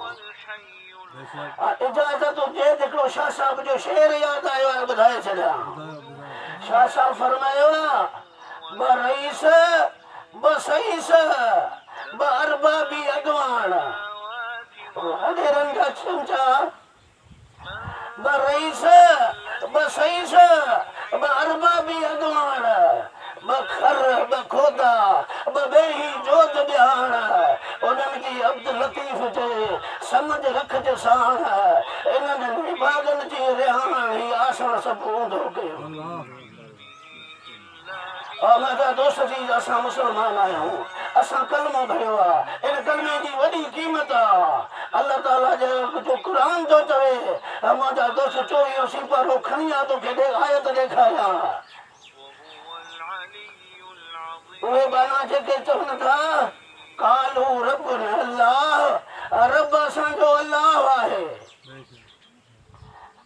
इजाज़त हुजे हिकिड़ो शाह साहिब जो शेर यादि आयो आहे ॿुधाए छॾियां। शाह साहिब फरमायो आहे ब रईस ब सईस ब अरबाबी अॻवान वॾेरनि जा चमचा ब रईस ब सईस ब अरबाबी अॻवान ब खर ब खोदा ब बेही जोत ॼाण उन्हनि जी अब्दुल लतीफ़ जे समझ रखज साण इन्हनि निभागनि जी रिहाण ही आसण सभु ऊंधो कयो। और मुंहिंजा दोस्त जी असां मुस्लमान आहियूं असां कलमो भरियो आहे इन कलमे जी वॾी क़ीमत आहे। अल्लाह ताला जो क़ुरान थो चवे मुंहिंजा दोस्त 24 सिपारो खणी आ तोखे आयत ॾेखारियां उहे बाना जेके चवनि था कालू रब अल्लाह रब असांजो अल्लाह आहे।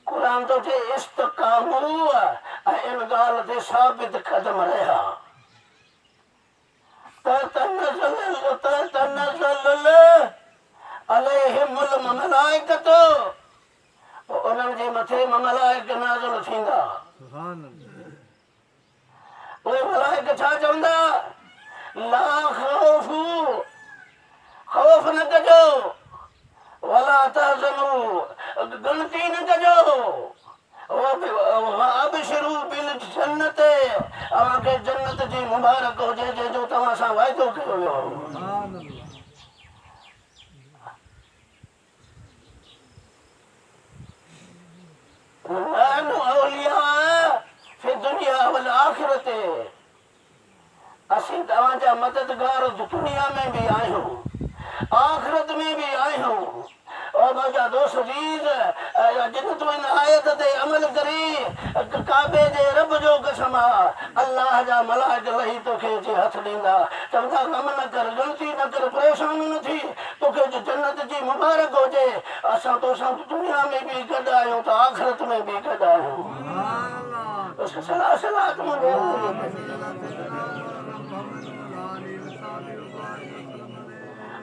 क़ुरान तो चए इस्तकामू ऐं इन ॻाल्हि ते साबित क़दम रहिया तनज़्ज़ल अलैहिमुल मलाइकत उन्हनि जे मथे मलाइक नाज़िल थींदा। उहे मलाइक छा चवंदा ला खौफ न कजो वला तहज़नू गिनती न कजो अबशिरू बिल जन्नत अव्हांखे जन्नत जी मुबारक हुजे जंहिंजो तव्हां सां वाइदो कयो वियो। नहनु औलिया फि दुनिया वल आखिरत असीं तव्हांजा मददगार दुनिया में भी आहियूं, आखिरत में भी आहियूं। और मुंहिंजा दोस्त अजीज, जिन तूं इन आयत ते अमल करी काबे जे रब जो कसम आहे, अल्लाह जा मलाइक लही तोखे जे हथ ॾींदा, चवंदा गम न कर, ग़लती न कर, परेशान न थी, तोखे जन्नत जी मुबारक हुजे। असां तोसां दुनिया में भी गॾु आहियूं त आखिरत में भी गॾु आहियूं। सलात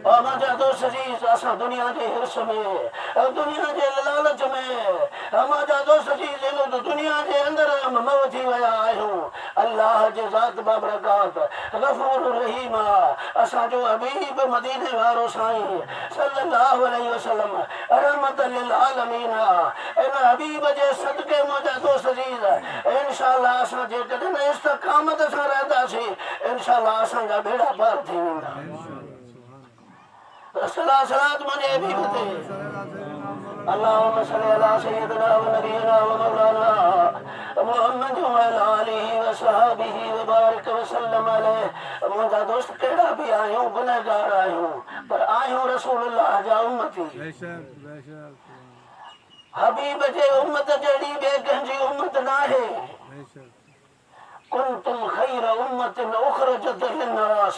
और मुंहिंजा दोस्त अजीज, असां दुनिया जे हिर्स में, दुनिया जे लालच में, मुंहिंजा दोस्त अजीज, दुनिया जे अंदरि मव थी विया आहियूं। अल्लाह जे ज़ात बाबरकात गफ़ूर रहीम आहे। असांजो हबीब मदीने वारो साईं सल्लल्लाहु अलैहि वसल्लम रहमत लिल आलमीन आहे। इन हबीब जे सदके मुंहिंजा दोस्त अजीज, इंशाअल्लाह असां जेकॾहिं इस्तक़ामत सां रहंदासीं, इंशाअल्लाह असांजा बेड़ा पार थी वेंदा। सलात मुझे भी बते। अल्लाहुम्मा सल्ली अला सय्यिदिना व नबियिना व मौलाना मुहम्मद व अला आलिहि व सहाबिहि व बारिक व सल्लम अलैहि। मुंहिंजा दोस्त कहिड़ा बि आहियूं, गुनहगार आहियूं, पर आहियूं रसूलुल्लाह जा उम्मती। हबीब जे उम्मत जहिड़ी ॿिए कंहिंजी उम्मत न आहे। कुंतुम खैर उम्मतिन उखरजत लिन्नास।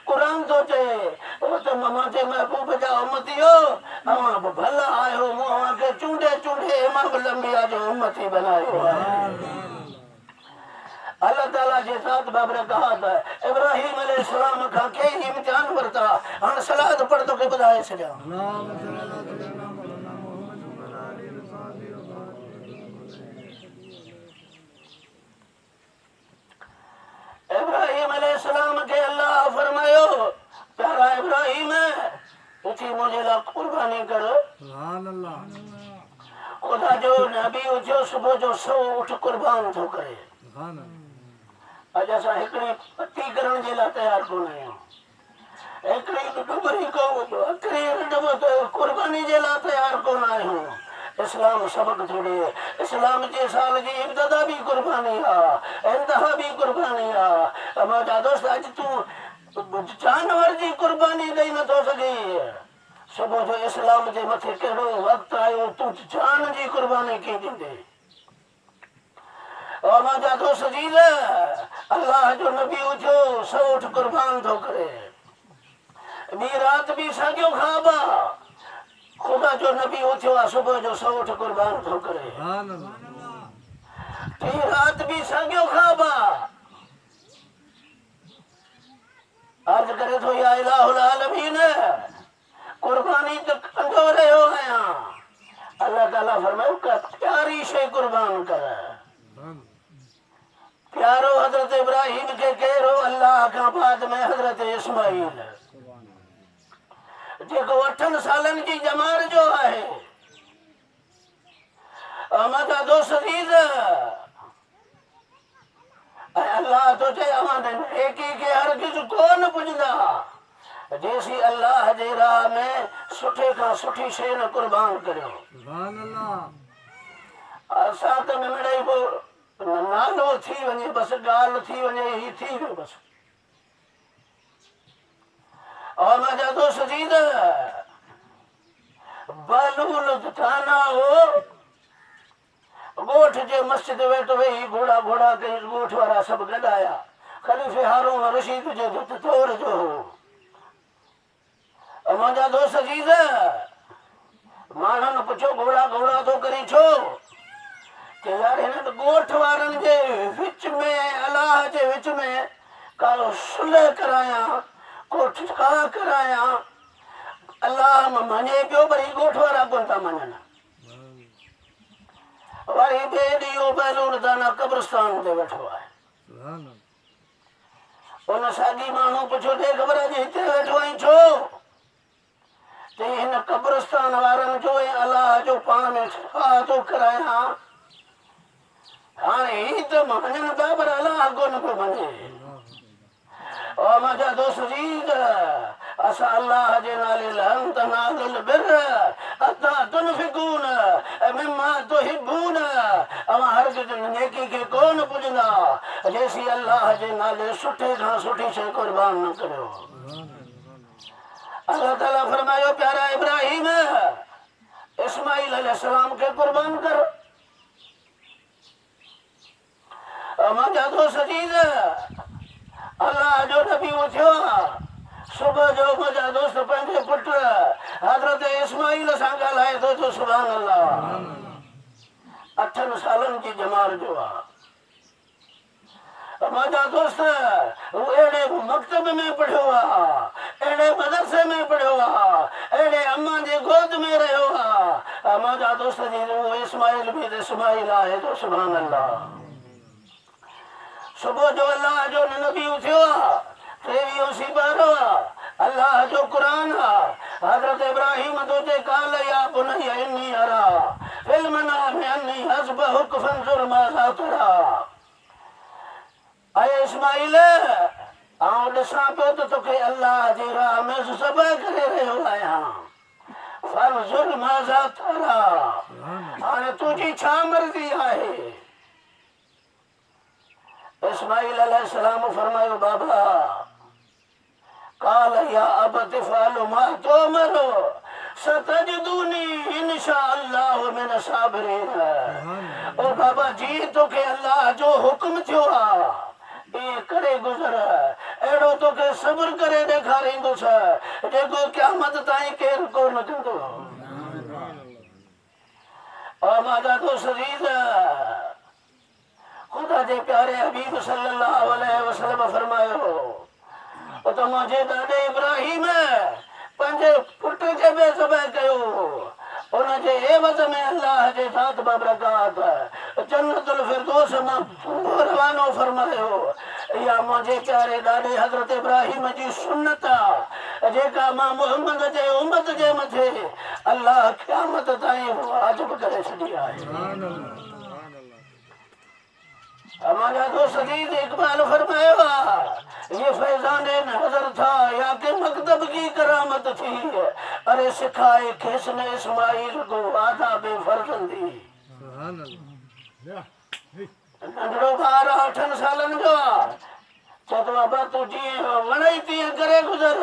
कुरान तो चए त मुंहिंजे महबूब जा उम्मतियो, अवां बि भला आहियो, मूं अवां खे चूंडे चूंडे इमाम अंबिया जो उम्मती बनायो आहे। अल्लाह ताला जे ज़ात बाबरकात इब्राहिम अलैहिस्सलाम खां कई इम्तिहान वरिता। हाणे सलात पढ़ तोखे ॿुधाए छॾियां। इब्राहिम अलैहिस्सलाम के अल्लाह फरमायो, प्यारा इब्राहिम उठी मुझे ला कुर्बानी कर। खुदा जो नबी उठो सुबह जो 100 उठ कुर्बान थो करे। अॼु असां हिकिड़ी पती करण जे लाइ तयार कोन आहियूं, हिकिड़ी डुबरी कुर्बानी जे लाइ तयार कोन आहियूं। इस्लाम सबक थो ॾे। इस्लाम जे साल जी इब्तिदा भी कुर्बानी आहे, इंतहा भी कुर्बानी आहे। मुंहिंजा दोस्त, अॼु तूं जानवर जी कुर्बानी ॾेई नथो सघीं। सुबुह जो इस्लाम जे मथे कहिड़ो वक़्तु आयो, तूं जान जी कुर्बानी कीअं ॾींदे? और मुंहिंजा दोस्त अजीज, अल्लाह जो नबी उथियो 100 उठ कुर्बान थो करे। ॿी राति बि साॻियो ख्वाब आहे, खुदा जो नबी उथियो आहे सुबुह जो 100 उठ कुर्बान थो करे। टी रात भी साॻियो ख्वाब आहे, अर्ज़ करे थो या इलाहुल आलमीन, कुर्बानी त कंदो रहियो आहियां। अल्लाह ताला फरमायो का प्यारी शइ कुर्बान कर। प्यारो हज़रत इब्राहिम के कहिड़ो, अल्लाह खां बाद में हज़रत इस्माईल, जेको 8 सालनि जी ॼमार जो आहे। मुंहिंजा दोस्त अजीज, अल्लाह तो चए नेकी के हरगिज़ कोन पुॼंदा जेसी अल्लाह जे राह में सुठे खां सुठी शइ न कुर्बान करियो। असां त मिड़ई नालो थी वञे, बसि ॻाल्हि थी वञे, ही थी वियो बसि। और मुंहिंजा दोस्त अजीज, बलूल थाना हो ॻोठ जे मस्जिद वेठो वेही घोड़ा घोड़ा कई, ॻोठ वारा सभु गॾु आया। ख़लीफ़े हारून रशीद जो दौर जो हो। मुंहिंजा दोस्त अजीज, माण्हुनि पुछो घोड़ा घोड़ा थो करे छो? कि यार हिन ॻोठ वारनि जे विच में, अलाह जे विच में का सुलह करायां, को ठिकाना करायां। अल्लाह मञे पियो, पर ही ॻोठ वारा कोन था मञनि। वरी ॿिए ॾींहुं बैलून दाना कब्रिस्तान ते वेठो आहे। उन साॻी माण्हू पुछो ॾे ख़बर अॼु हिते वेठो आहीं छो? चई हिन कब्रिस्तान वारनि जो ऐं अलाह जो पाण में छा थो करायां। हाणे ही त मञनि था, पर अलाह कोन पियो मञे। और मुंहिंजा दोस्त अजीज, असां अल्लाह जे नाले लन तनालुल बिर, अता तुनफिकून मिम्मा तुहिब्बून अवा हरगिज़ नेकी के कोन पुजंदा जेसी अल्लाह जे नाले सुठे खां सुठी शइ कुर्बान न करियो। अल्लाह ताला फरमायो प्यारा इब्राहिम इस्माइल अलैहिस्सलाम के कुर्बान कर। मुंहिंजा दोस्त अजीज़ अल्लाह जो नबी उथियो सुबह जो मुंहिंजा दोस्त पंहिंजे पुट हज़रत इस्माइल सां ॻाल्हाए थो जो सुभान अल्लाह 8 सालनि जी जमार जो आहे। मुंहिंजा दोस्त हू अहिड़े मकतब में पढ़ियो आहे, अहिड़े मदरसे में पढ़ियो आहे, अहिड़े अम्मा जे गोद में रहियो आहे। मुंहिंजा दोस्त जी इस्माइल बि इस्माइल आहे जो सुभान अल्लाह। सुबह जो अल्लाह जो नबी उथियो आहे 23 सिपारो आहे अल्लाह जो कुरान आहे। हज़रत इब्राहिम तो जे काल या बुनैया इन्नी अरा फिल मनामी अन्नी अज़बहुक फंजुर माज़ा तरा। अय इस्माइल आउं ॾिसां पियो त तोखे अल्लाह जी राह में ज़बह करे रहियो आहियां। फंजुर माज़ा तरा हाणे तुंहिंजी छा मर्ज़ी आहे। इस्माइल अलैहिस्सलाम फरमायो बाबा काल या अबत फ़अल मा तुमर सतजदूनी इंशाअल्लाह मिन साबिरीन। ओ बाबा जी तोखे अल्लाह जो हुक्म थियो आहे ए करे गुज़र अहिड़ो तोखे सब्र करे ॾेखारींदुसि जेको क़यामत ताईं केरु कोन कंदो। और मुंहिंजा दोस्त अज़ीज़ खुदा जे प्यारे हबीब सल्लल्लाहु अलैहि वसल्लम फरमायो त मुंहिंजे ॾाॾे इब्राहिम पंहिंजे पुट खे बि ज़बह कयो उनजे एवज़ में अल्लाह जे ज़ात बाबरकात जन्नतुल फिरदौस मां रवानो फरमायो। इहा मुंहिंजे प्यारे ॾाॾे हज़रत इब्राहिम जी सुन्नत आहे जेका मां मुहम्मद जे उम्मत जे मथे अल्लाह क़यामत ताईं वाजिब करे छॾी आहे। हमारा दोस्त अजीज इकबाल फरमायो ये फैजान नजर था या के मकतब की करामत थी। अरे सिखाए किसने इस्माइल को आदाब फर्जंदी। नंढड़ो ॿार 8 सालनि जो चवंदो बाबा तूं जीअं वणई तीअं करे गुज़र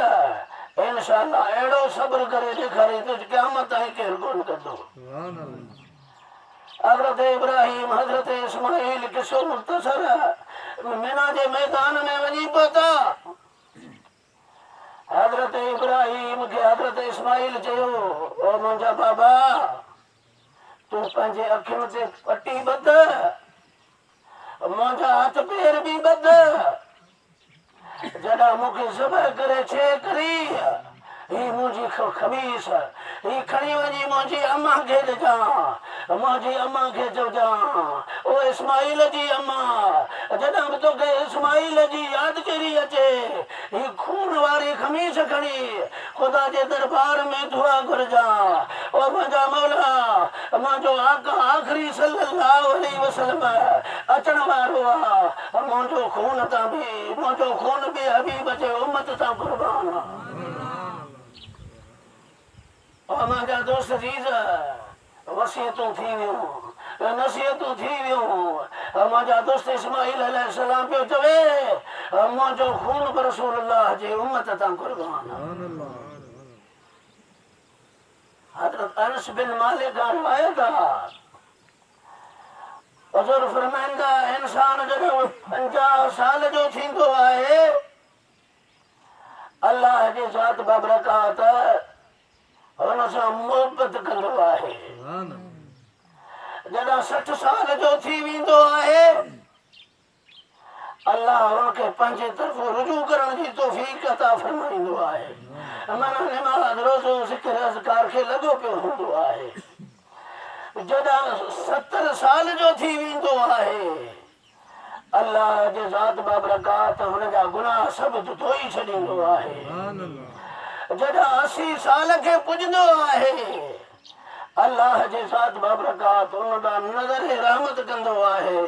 इंशाअल्लाह अहिड़ो सब्र करे ॾेखारी तुझ क़यामत ताईं केरु कोन कंदो। हज़रत इब्राहिम हज़रत इस्माइल किसो मुख्तसर मिना जे मैदान में वञी पहुता। हज़रत इब्राहिम खे हज़रत इस्माइल चयो ओ मुंहिंजा बाबा तूं पंहिंजे अखियुनि ते पटी ॿध मुंहिंजा हथ पेर बि ॿध जॾहिं मूंखे ज़बह करे छे करी ही मुंहिंजी खमीस ही खणी वञी मुंहिंजी अम्मा खे ॾिजां मुंहिंजी अम्मा खे चइजां ओ इस्माइल जी अम्मा जॾहिं बि तोखे इस्माइल जी यादगिरी अचे ही खून वारी खमीस खणी ख़ुदा जे दरबार में दुआ घुरजां ओ मुंहिंजा मौला मुंहिंजो आका आख़िरी सल्लल्लाहु अलैहि वसल्लम अचण वारो आहे मुंहिंजो खून तां बि मुंहिंजो खून बि हबीब जे उम्मत तां क़ुर्बान आहे। और मुंहिंजा दोस्त अज़ीज़ वसियतूं थी वियूं नसीहतूं थी वियूं। मुंहिंजा दोस्त इस्माइल अलैहिस्सलाम पियो चवे मुंहिंजो खून बि रसूलुल्लाह जे उम्मत तां क़ुर्बान आहे। हज़रत अनस बिन मालिक खां रिवायत आहे हुज़ूर फरमाईंदा इंसान जॾहिं 50 साल जो थींदो आहे अल्लाह जे ज़ात बाबरकात हुन सां मोहबत कंदो आहे। जॾहिं 60 साल जो थी वेंदो आहे अल्लाह हुनखे पंहिंजे तरफ़ रुजू करण जी तौफ़ीक़ अता फरमाईंदो आहे। माना निमाज़ रोज़ो ज़िक्र अज़कार खे लॻो पियो हूंदो आहे। जॾहिं 70 साल जो थी वेंदो आहे अल्लाह जे ज़ात बाबरकात हुन जा गुनाह सभु धोई छॾींदो आहे। जॾहिं 80 साल खे पुॼंदो आहे अल्लाह जे ज़ात बाबरकात हुन ॾांहुं नज़र रहमत कंदो आहे।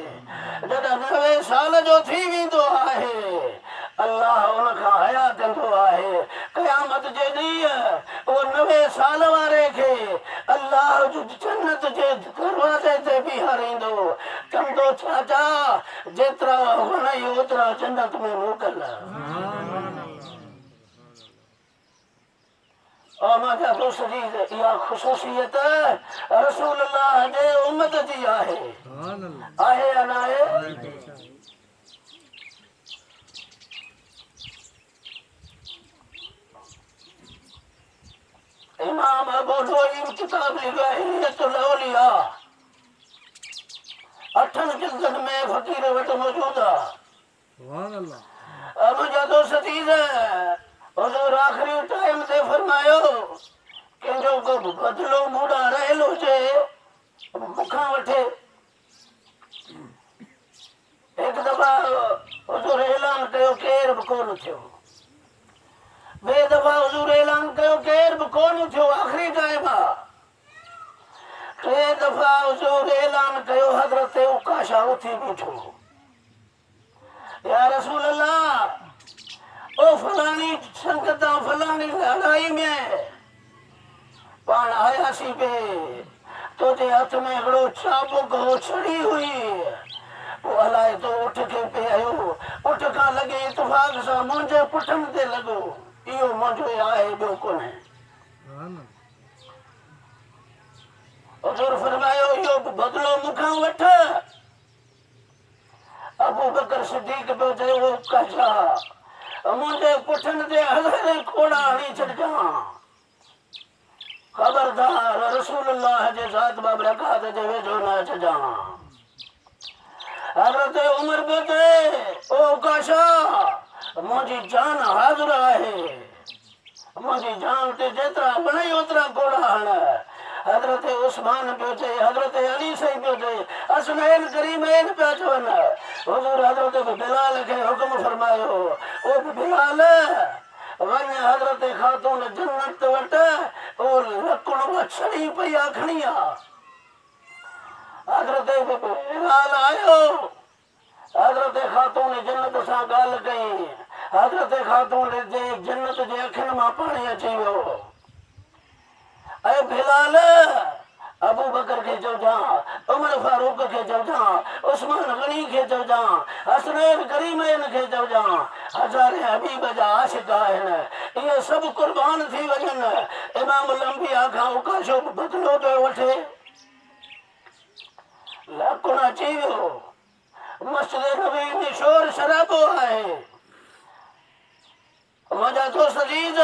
जॾहिं 90 साल जो थी वेंदो आहे अल्लाह हुन खां हया कंदो आहे। क़यामत जे ॾींहुं उहो 90 साल वारे खे जन्नत जे दरवाजे ते बीहारींदो चंदो चाचा जेतिरा वणई ओतिरा जन्नत में मोकल माजा दोस्त जी इहा ख़ुसूसियत रसूल अल्लाह जे उम्मत जी आहे या न आहे इमाम अबू नईम किताब लिखा हिलियतुल औलिया 8 जिल्दन में फकीर वट मौजूद आहे मुंहिंजा दोस्त अज़ीज़ हुज़ूर आख़िरी टाइम ते फरमायो कंहिंजो को बदिलो मूड़ा रहियल हुजे मूंखां वठे हिकु दफ़ा हुज़ूर ऐलान कयो केर बि कोन थियो ॿिए दफ़ा हुज़ूर ऐलान कयो केर बि कोन थियो आख़िरी टाइम आहे टे दफ़ा हुज़ूर ऐलान कयो हज़रत उकाशा उथी बीठो या रसूल अल्लाह ओ फलानी संगत फलानी लड़ाई में पाण आयासीं पे तुंहिंजे हथ में हिकिड़ो चाबुक हो छड़ी हुई पोइ हलाए तो उठ के पे आयो उठ खां लॻे इतफ़ाक़ सां मुंहिंजे पुठनि ते लॻो इहो मुंहिंजो आहे ॿियो कोन्हे हुज़ूर फरमायो इहो बदिलो मूंखां वठ अबू बकर सिद्दीक़ पियो चयो उकाशा मुंहिंजे पुठनि ते हज़ारे कोड़ा हणी छॾिजां ख़बरदार रसूल अल्लाह जे ज़ात बाबरकात जे वेझो न अचिजां हज़रत उमर पियो चए ओ उकाशा मुंहिंजी जान हाज़िर आहे मुंहिंजी जान ते जेतिरा वणई ओतिरा कोड़ा हण हज़रत उस्मान पियो चए हज़रत अली साईं पियो चए असनैन करीमैन पिया चवनि हुज़ूर हज़रत बिलाल खे हुकुम फरमायो ओ बिलाल वञ हज़रत ख़ातून जन्नत वट ओ लकुण छड़ी पई आहे खणी आ हज़रत बिलाल आयो हज़रत ख़ातून जन्नत सां ॻाल्हि कई हज़रत ख़ातून जे जन्नत जे अखियुनि मां पाणी अची वियो ऐं बिलाल अबू बकर के चौजां उमर फारूक के चौजां उस्मान गनी के चौजां हसनैन करीमैन के चौजां हज़ारे हबीब जा आशिक आहिनि इहे सभु कुर्बान थी वञनि इमाम लंबिया खां उकाशो बदिलो पियो वठे लकुण अची वियो मस्जिद नबी में शोर शराबो आहे मुंहिंजा दोस्त अज़ीज़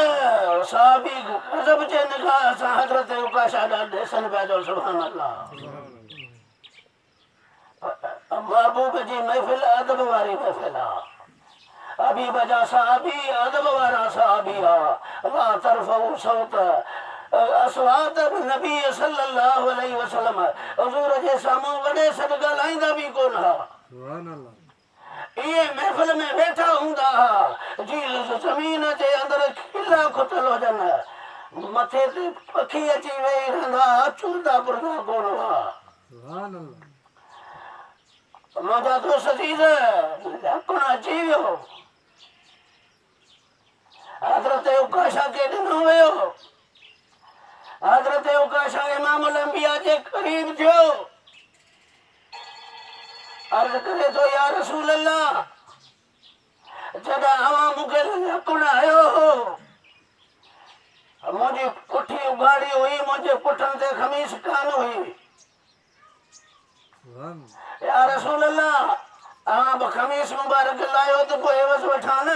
साहबी गज़ब जे निगाह सां हज़रत उकाशा ॾांहुं ॾिसनि पिया जो सुभान अल्लाह महबूब जी महफ़िल अदब वारी महफ़िल आहे हबीब जा साहबी अदब वारा साहबी आहे ला तरफ़ऊ सौत असवात नबी सल्लल्लाहु अलैहि वसल्लम हुज़ूर जे साम्हूं वॾे सॾ ॻाल्हाईंदा बि कोन हुआ इहे महफ़िल में वेठा हूंदा हुआ जी ज़मीन जे अंदरि खिला खुटल हुजनि मथे ते पखी अची वेही रहंदा चुरदा पुरदा कोन हुआ मुंहिंजा दोस्त अज़ीज़ लकुण अची वियो हज़रत उकाशा खे ॾिनो वियो हज़रत उकाशा इमाम लंबिया जे क़रीब थियो अर्ज़ करे थो या रसूल अल्लाह जॾहिं अवां मूंखे लकुण आयो हो मुंहिंजी पुठी उघाड़ी हुई मुंहिंजे पुठनि ते ख़मीस कान हुई या रसूल अल्लाह अवां बि ख़मीस मुबारक लायो त पोइ एवज़ वठां न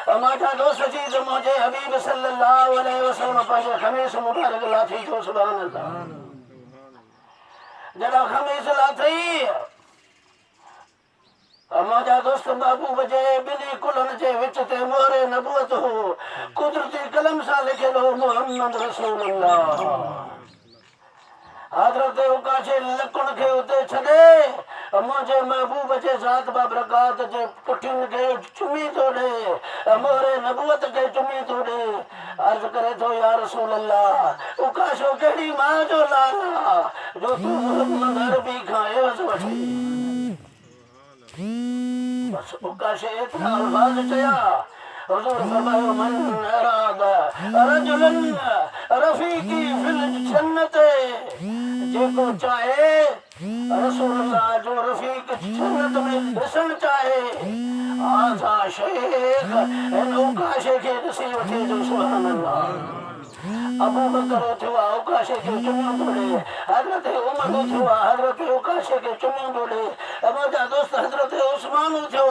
मुंहिंजा दोस्त जी त मुंहिंजे हबीब सल्लल्लाहु अलैहि वसल्लम पंहिंजे ख़मीस मुबारक लाथी जो सुभान अल्लाह जॾहिं ख़मीस लाथई मुंहिंजा दोस्त महबूब जे ॿिन्ही कुलनि जे विच ते मोहरे नबूअत हो कुदरती कलम सां लिखियलु हो मुहम्मद रसूलुल्लाह हज़रत उकाशे लकुण खे उते छॾे मुंहिंजे महबूब जे ज़ात बाबरकात जे पुठियुनि खे चुमी थो ॾे मोहरे नबूअत खे चुमी थो ॾे अर्ज़ करे थो या रसूल अल्लाह उकाशो कहिड़ी मां जो लाल आहे जो तूं मुहम्मद अरबी खां एवज़ वठी बस उकाशे एतिरा अल्फाज़ चया हुज़ूर फरमायो मन अराद रजुलन रफीकी फिल जन्नत जेको चाहे रसूलुल्लाह जो रफीक जन्नत में ॾिसण चाहे आजा शेख इन उकाशे खे ॾिसी वठे जो सुभान अल्लाह अबू बकर थियो उकाशे खे चुमियो थो ॾे हज़रत उमर थियो हज़रत उकाशे खे चुमियो थो ॾे मुंहिंजा दोस्त हज़रत उस्मान थियो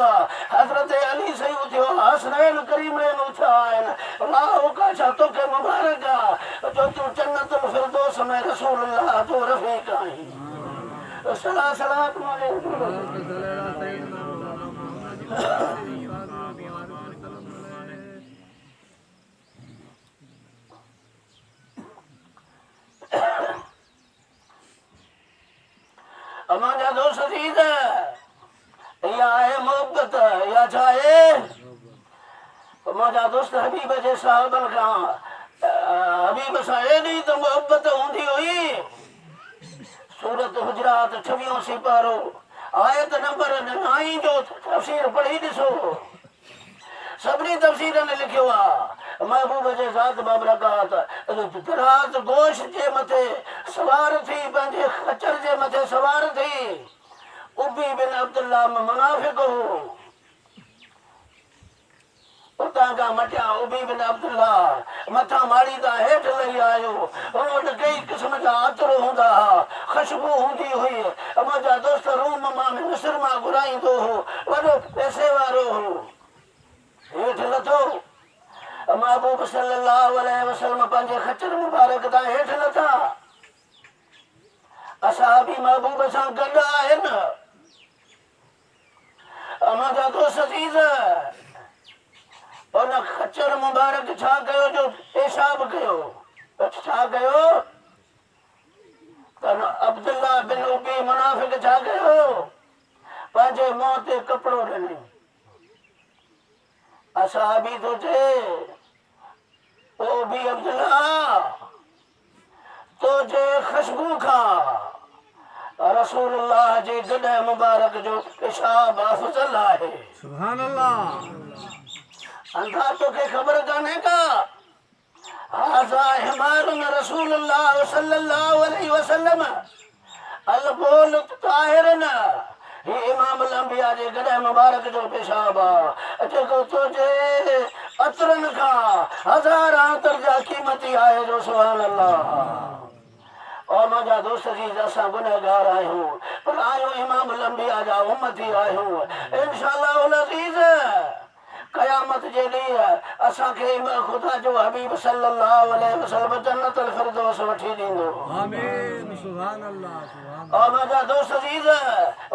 हज़रत अली सही थियो हसनैन करीमैन थिया आहिनि वाह उकाशा तोखे मुबारक आहे जो तूं जन्नतुल फिरदौस में रसूलुल्लाह जो रफ़ीक आहीं सला सलात मुंहिंजा दोस्त अज़ीज़ इहा आहे मोहबत इहा छा आहे मुंहिंजा दोस्त हबीब जे साहबनि खां हबीब सां एॾी त मोहबत हूंदी हुई सूरत हुजरात 26 सिपारो आयत नंबर 9 जो तफ़सीर पढ़ी ॾिसो सभिनी तफ़सीरनि लिखियो आहे महबूब जे ज़ात बाबरकात दराज़ गोश जे मथे सवार थी पंहिंजे खचर जे मथे सवार थी उबी बिन अब्दुल्लाह मुनाफ़िक़ हो उतां खां मटिया उबी बिन अब्दुल्लाह मथां माड़ी तां हेठि लही आयो हुन वटि कई क़िस्म जा अतर हूंदा हुआ ख़ुशबू हूंदी हुई मुंहिंजा दोस्त रूम मां मिस्र मां घुराईंदो हो वॾो पैसे वारो हो हेठि लथो महबूब सल्लल्लाहु अलैहि वसल्लम पंहिंजे खचर मुबारक तां हेठि लथा असहाबी महबूब सां गॾु आहिनि मुंहिंजा दोस्त अज़ीज़ उन खचर मुबारक छा कयो जो पेशाब कयो छा कयो त अब्दुल्लाह बिन उबी मुनाफ़िक़ छा कयो पंहिंजे मुंहं ते कपिड़ो ॾिनई असहाबी थो चए ओ बि अब्दुल्लाह तुंहिंजे ख़ुशबू खां रसूलुल्लाह जे गॾह मुबारक जो पेशाब अफ़ज़ल आहे सुभान अल्लाह अंधा तोखे ख़बर कान्हे का हाज़ा हिमारुन रसूलुल्लाह सल्लल्लाहु अलैहि वसल्लम अलबोल ताहिरन ही इमाम अंबिया जे गॾह मुबारक जो पेशाब आहे जेको तुंहिंजे अतरनि खां हज़ारां दर्जा क़ीमती आहे जो सुभान अल्लाह और मुंहिंजा दोस्त जी असां गुनहगार आहियूं पर आहियूं इमाम अंबिया जा उम्मती आहियूं इंशाअल्लाह अज़ीज़ क़यामत जे ॾींहुं असांखे ख़ुदा जो हबीब सल्लल्लाहु अलैहि वसल्लम जन्नतुल फिरदौस वठी ॾींदो आमीन सुभान अल्लाह सुभान और मुंहिंजा दोस्त अज़ीज़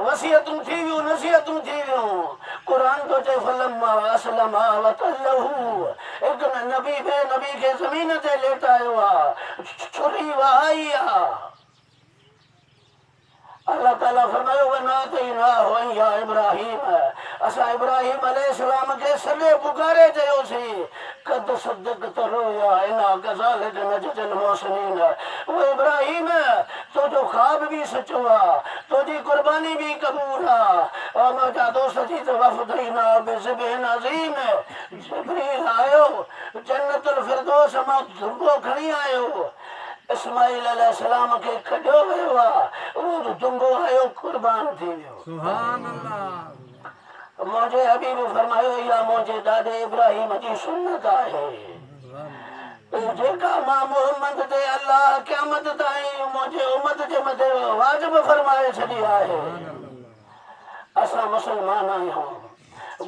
वसियतूं थी वियूं नसीहतूं थी वियूं क़ुरान तो चए फलम्मा असलमा वतल्लहू हिकु नबी ॿिए नबी खे ज़मीन ते लेटायो आहे छुरी वहाई आहे अल्लाह ताला फरमायो वनातैनाहु या इब्राहीम असां इब्राहीम अलैहिस्सलाम खे सॼे पुकारे चयोसीं कद सदक़त रुया इना कज़ालिक नजज़िल मुहसिनीन ओ इब्राहीम तुंहिंजो ख्वाब बि सचो आहे तुंहिंजी कुर्बानी बि क़बूल आहे और मुंहिंजा दोस्त जी त वफ़दैना बिज़िबिन अज़ीम जिब्रील आयो जन्नतुल फिरदौस मां दुंबो खणी आयो इस्माइल अलैहिस्सलाम खे कढियो वियो आहे उहो दुंबो आयो कुर्बान थी वियो सुभान अल्लाह मुंहिंजे हबीब फरमायो इहा मुंहिंजे ॾाॾे इब्राहिम जी सुन्नत आहे जेका मां मोहम्मद ते अल्लाह क़यामत ताईं मुंहिंजे उम्मत जे मथे वाजिब फरमाए छॾी आहे असां मुस्लमान आहियूं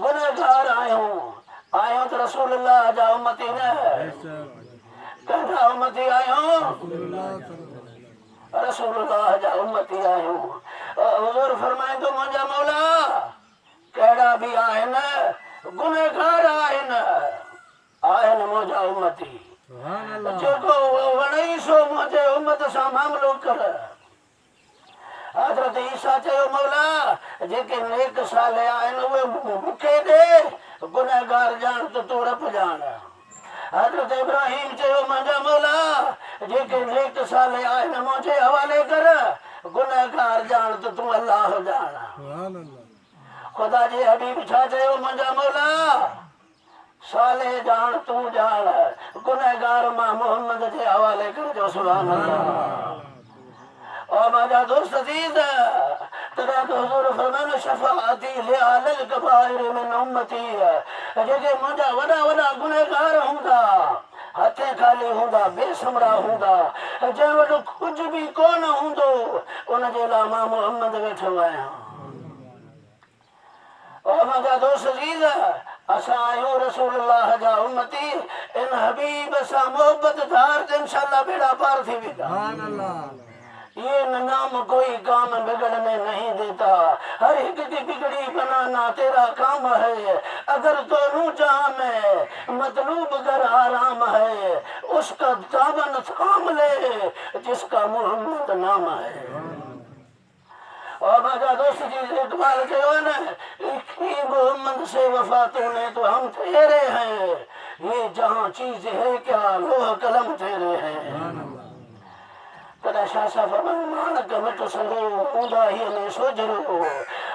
गुनहगार आहियूं त रसूलुल्लाह जा उम्मती न कंहिंजा उम्मती आहियूं रसूलुल्लाह जा उम्मती आहियूं हुज़ूर फरमाईंदो मुंहिंजा मौला कहिड़ा बि आहिनि गुनहगार आहिनि मुंहिंजा उम्मती जेको वणई सो मुंहिंजे उम्मत सां मामिलो कर हज़रत ईसा चयो मौला जेके नेक साले आहिनि उहे मूंखे ॾे गुनहगार ॼाण त तूं रब ॼाण हज़रत इब्राहिम चयो मुंहिंजा मौला जेके नेक साले आहिनि मुंहिंजे हवाले कर गुनहगार ॼाण त तूं अल्लाह ॼाण ख़ुदा जे हबीब छा चयो मुंहिंजा मौला साले जान तू जान गुनहगार मां मोहम्मद के हवाले कर जो सुभान अल्लाह। और मजा दोस्त अजीज तेरा तो हुजूर फरमानो शफाअती लिअलल कबाइर मिन उम्मती जेके मुंहिंजा वॾा वॾा गुनहगार हूंदा हथे खाली हूंदा बेसमरा हूंदा जंहिं वटि कुझु बि कोन हूंदो उनजे लाइ मां मोहम्मद वेठो आहियां। और मजा दोस्त अजीज असां आहियूं रसूलुल्लाह जा उम्मती इन हबीब सां मोहब्बत धार ते इंशाअल्लाह बेड़ा पार थी वेंदा। सुभान अल्लाह। ये नाम कोई काम बिगड़ने नहीं देता हर एक की बिगड़ी बनाना तेरा काम है। अगर दोनों जहां में मतलूब अगर आराम है उसका दामन थाम ले जिसका मोहम्मद नाम है। और मजा दोस्त जी इकबाल के मोहम्मद से वफा तूने तो हम तेरे हैं ये जहां चीज है क्या लोह कलम तेरे हैं। कदा शासा फरमान मानक मिट संदो ऊंदा ही ने सोजरो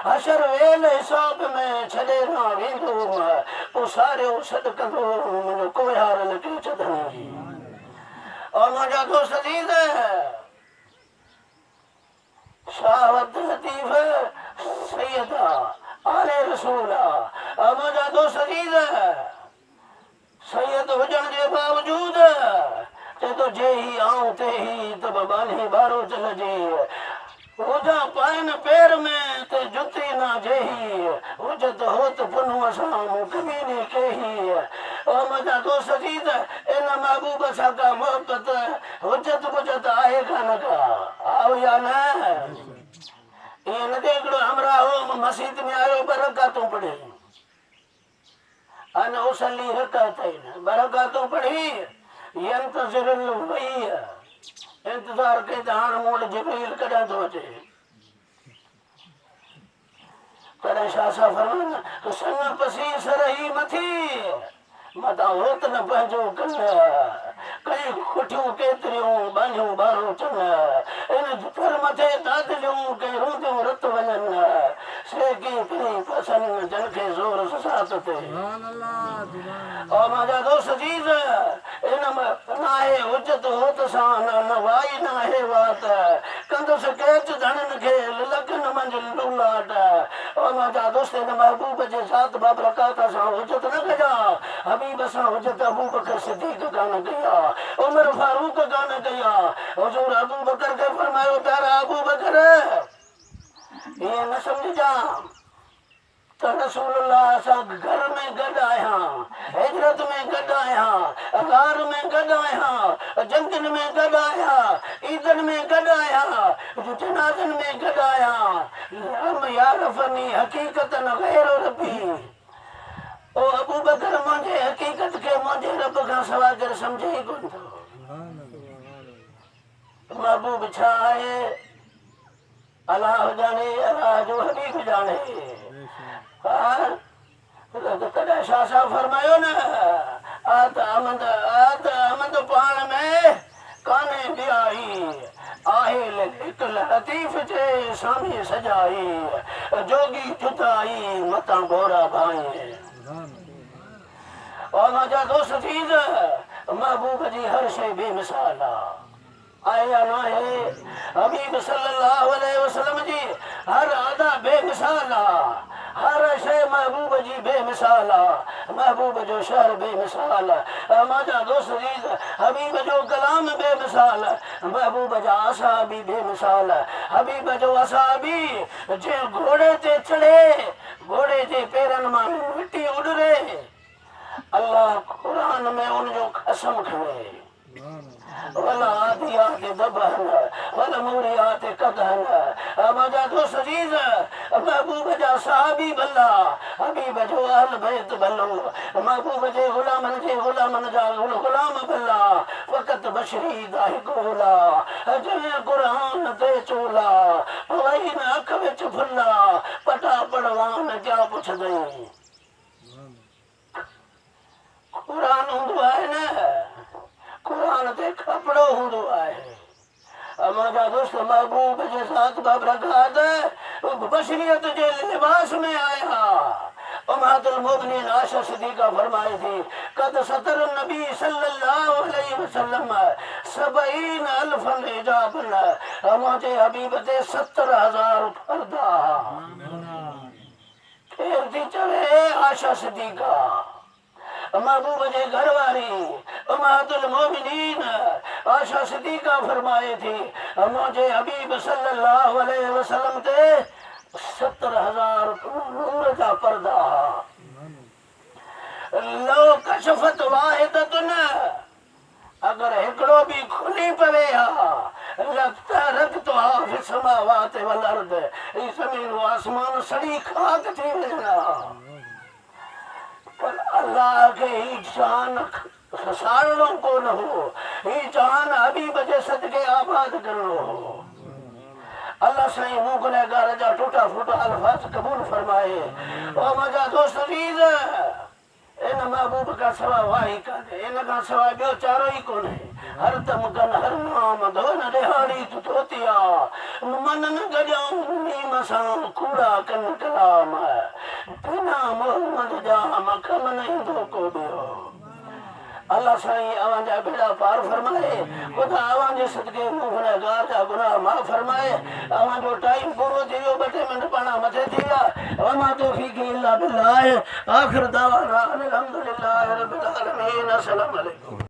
हशर वेल हिसाब में छड़े ना वेंदो तो सारे सद कंदो मुझे कोई हार न के छदनी। और मजा दोस्त अजीज शाह अब्दुल लतीफ सैयदा आले रसूला मजा दोस्त अजीज सैयद हुजण जे बावजूद ते तो जे ही आऊं ते ही तब बानी बारो चल जे हुजा पाइन पैर में ते जुती ना जेही हुजत होत पुनु असां कमीनी केही। और मजा दोस्त अजीज इन महबूब सां का मोहब्बत हुजत बुजत आहे कान का आओ या न ये न देखड़ो हमरा हो मस्जिद में आयो बरकातों पढ़े अन उसली रकातैन बरकातों पढ़ी यंतज़िरुल वही इंतजार के हाण मूड जिब्रील कॾहिं थो अचे। तॾहिं छा सा फरमान सन पसी सरही मथी मता होत न पंहिंजो कन कई खुटियूं केतिरियूं बानियूं बारो चन इन कर मथे दादलियूं कई रूदियूं रत वञनि सेकी पिनी पसन जन खे ज़ोर साथ ते। और मुंहिंजा दोस्त अजीज इन नाहे हुजत होत सां न वाई नाहे वात कंदुसि केच धणनि खे लखनि मंझि लूलाट। और मुंहिंजा दोस्त इन महबूब जे ज़ात बाबरकात सां हुजत न कजा हबीब सां हुजत अबू बकर सिद्दीक़ कान कया उमर फारूक कान कया। हुजूर अबू बकर खे फरमायो प्यारा अबू बकर ये न समझजा तो रसूलुल्लाह सां घर में गॾु आहियां हिजरत में गॾु आहियां गार में गॾु आहियां जंगनि में गॾु आहियां ईदनि में गॾु आहियां जनाज़नि में गॾु आहियां यारफ़नी हक़ीक़तन ग़ैर रब्बी। ओ अबू बकर मुंहिंजे हक़ीक़त खे मुंहिंजे रब खां सवाइ करे सम्झे ई कोन थो। महबूब छा आहे अलाह जाने अलाह जो हबीब जाने। तॾहिं छा सा फरमायो न आत अहमद पाण में कान्हे ॿियाई आहे हिक लतीफ़ जे सामी सजाई जोगी जुदाई मतां गोरा भाई। और मुंहिंजा दोस्त चीज महबूब जी हर शइ बेमिसाल आहे या न आहे। हबीब सल्लल्लाहु अलैहि वसल्लम जी हर अदा बेमिसाल आहे हर शइ महबूब जी बेमिसाल आहे महबूब जो शहर बेमिसाल मुंहिंजा दोस्त चीज हबीब जो कलाम बेमिसाल महबूब जा असहाबी बेमिसाल हबीब जो असहाबी जे घोड़े ते चढ़े घोड़े जे पेरनि मां मिटी उॾरे अल्लाह कुरान में उनजो कसम खणे वला आदियात दबहन वला मूरियात कदहन। मुंहिंजा दोस्त अजीज महबूब जा सहाबी भला हबीब जो अहल बैत भलो महबूब जे गुलामनि जा गुलाम भला फ़क़त बशरी दा हिकु होला जंहिं क़ुरान ते चोला वही न अख विच फुला पटा पड़वान क्या पुछदई। क़ुरान हूंदो आहे न क़ुरान ते कपिड़ो हूंदो आहे। मुंहिंजा दोस्त महबूब जे साथ बाबरकात बशरियत जे लिबास में आया उम्मतुल मोमिनीन आयशा सिद्दीका फरमाई थी कद सतर नबी सल्लल्लाहु अलैहि वसल्लम 70,000 हिजाबन मुझे हबीब ते 70,000 पर्दा फिर थी चवे आयशा सिद्दीका महबूब जे घरवारी उम्मतुल मोमिनीन आयशा सिद्दीका फरमाए थी मुझे हबीब सल्लल्लाहु अलैहि वसल्लम ते 70,000 नूर जा पर्दा लो कशफत वाहिदतुन अगर हिकड़ो भी खुली पवे हा लगता रखतो हा फि समावात वल अर्द ई जमीन व आसमान सड़ी खाक थी वञा पर अल्लाह के ही जान सारणो को न हो ही जान हबीब जे सदके आबाद करणो हो अल्लाह साईं मूं गुनहगार जा टूटा फूटा अल्फाज कबूल फरमाए ओ मुंहिंजा दोस्त अजीज इन महबूब का सवा वाही कान्हे इन का सवा ॿियो चारो ई कोन्हे हर दम कन हर नाम धोन रिहाड़ी तू तोतिया मनन गजऊं नीम सां कूड़ा कन कलाम बिना मोहम्मद जा मखम नहीं दो को ॿियो अल्लाह साईं अवां जा बेड़ा पार फरमाए खुदा अवां जे सदके मूं गुनहगार जा गुनाह माफ़ फरमाए अवां जो टाइम पूरो थी वियो 2 मिंट पाणा मथे थी विया वमा तौफीक़ इल्ला बिल्लाह आखिर दावाना अल्हम्दुलिल्लाहि रब्बिल आलमीन अस्सलामु अलैकुम।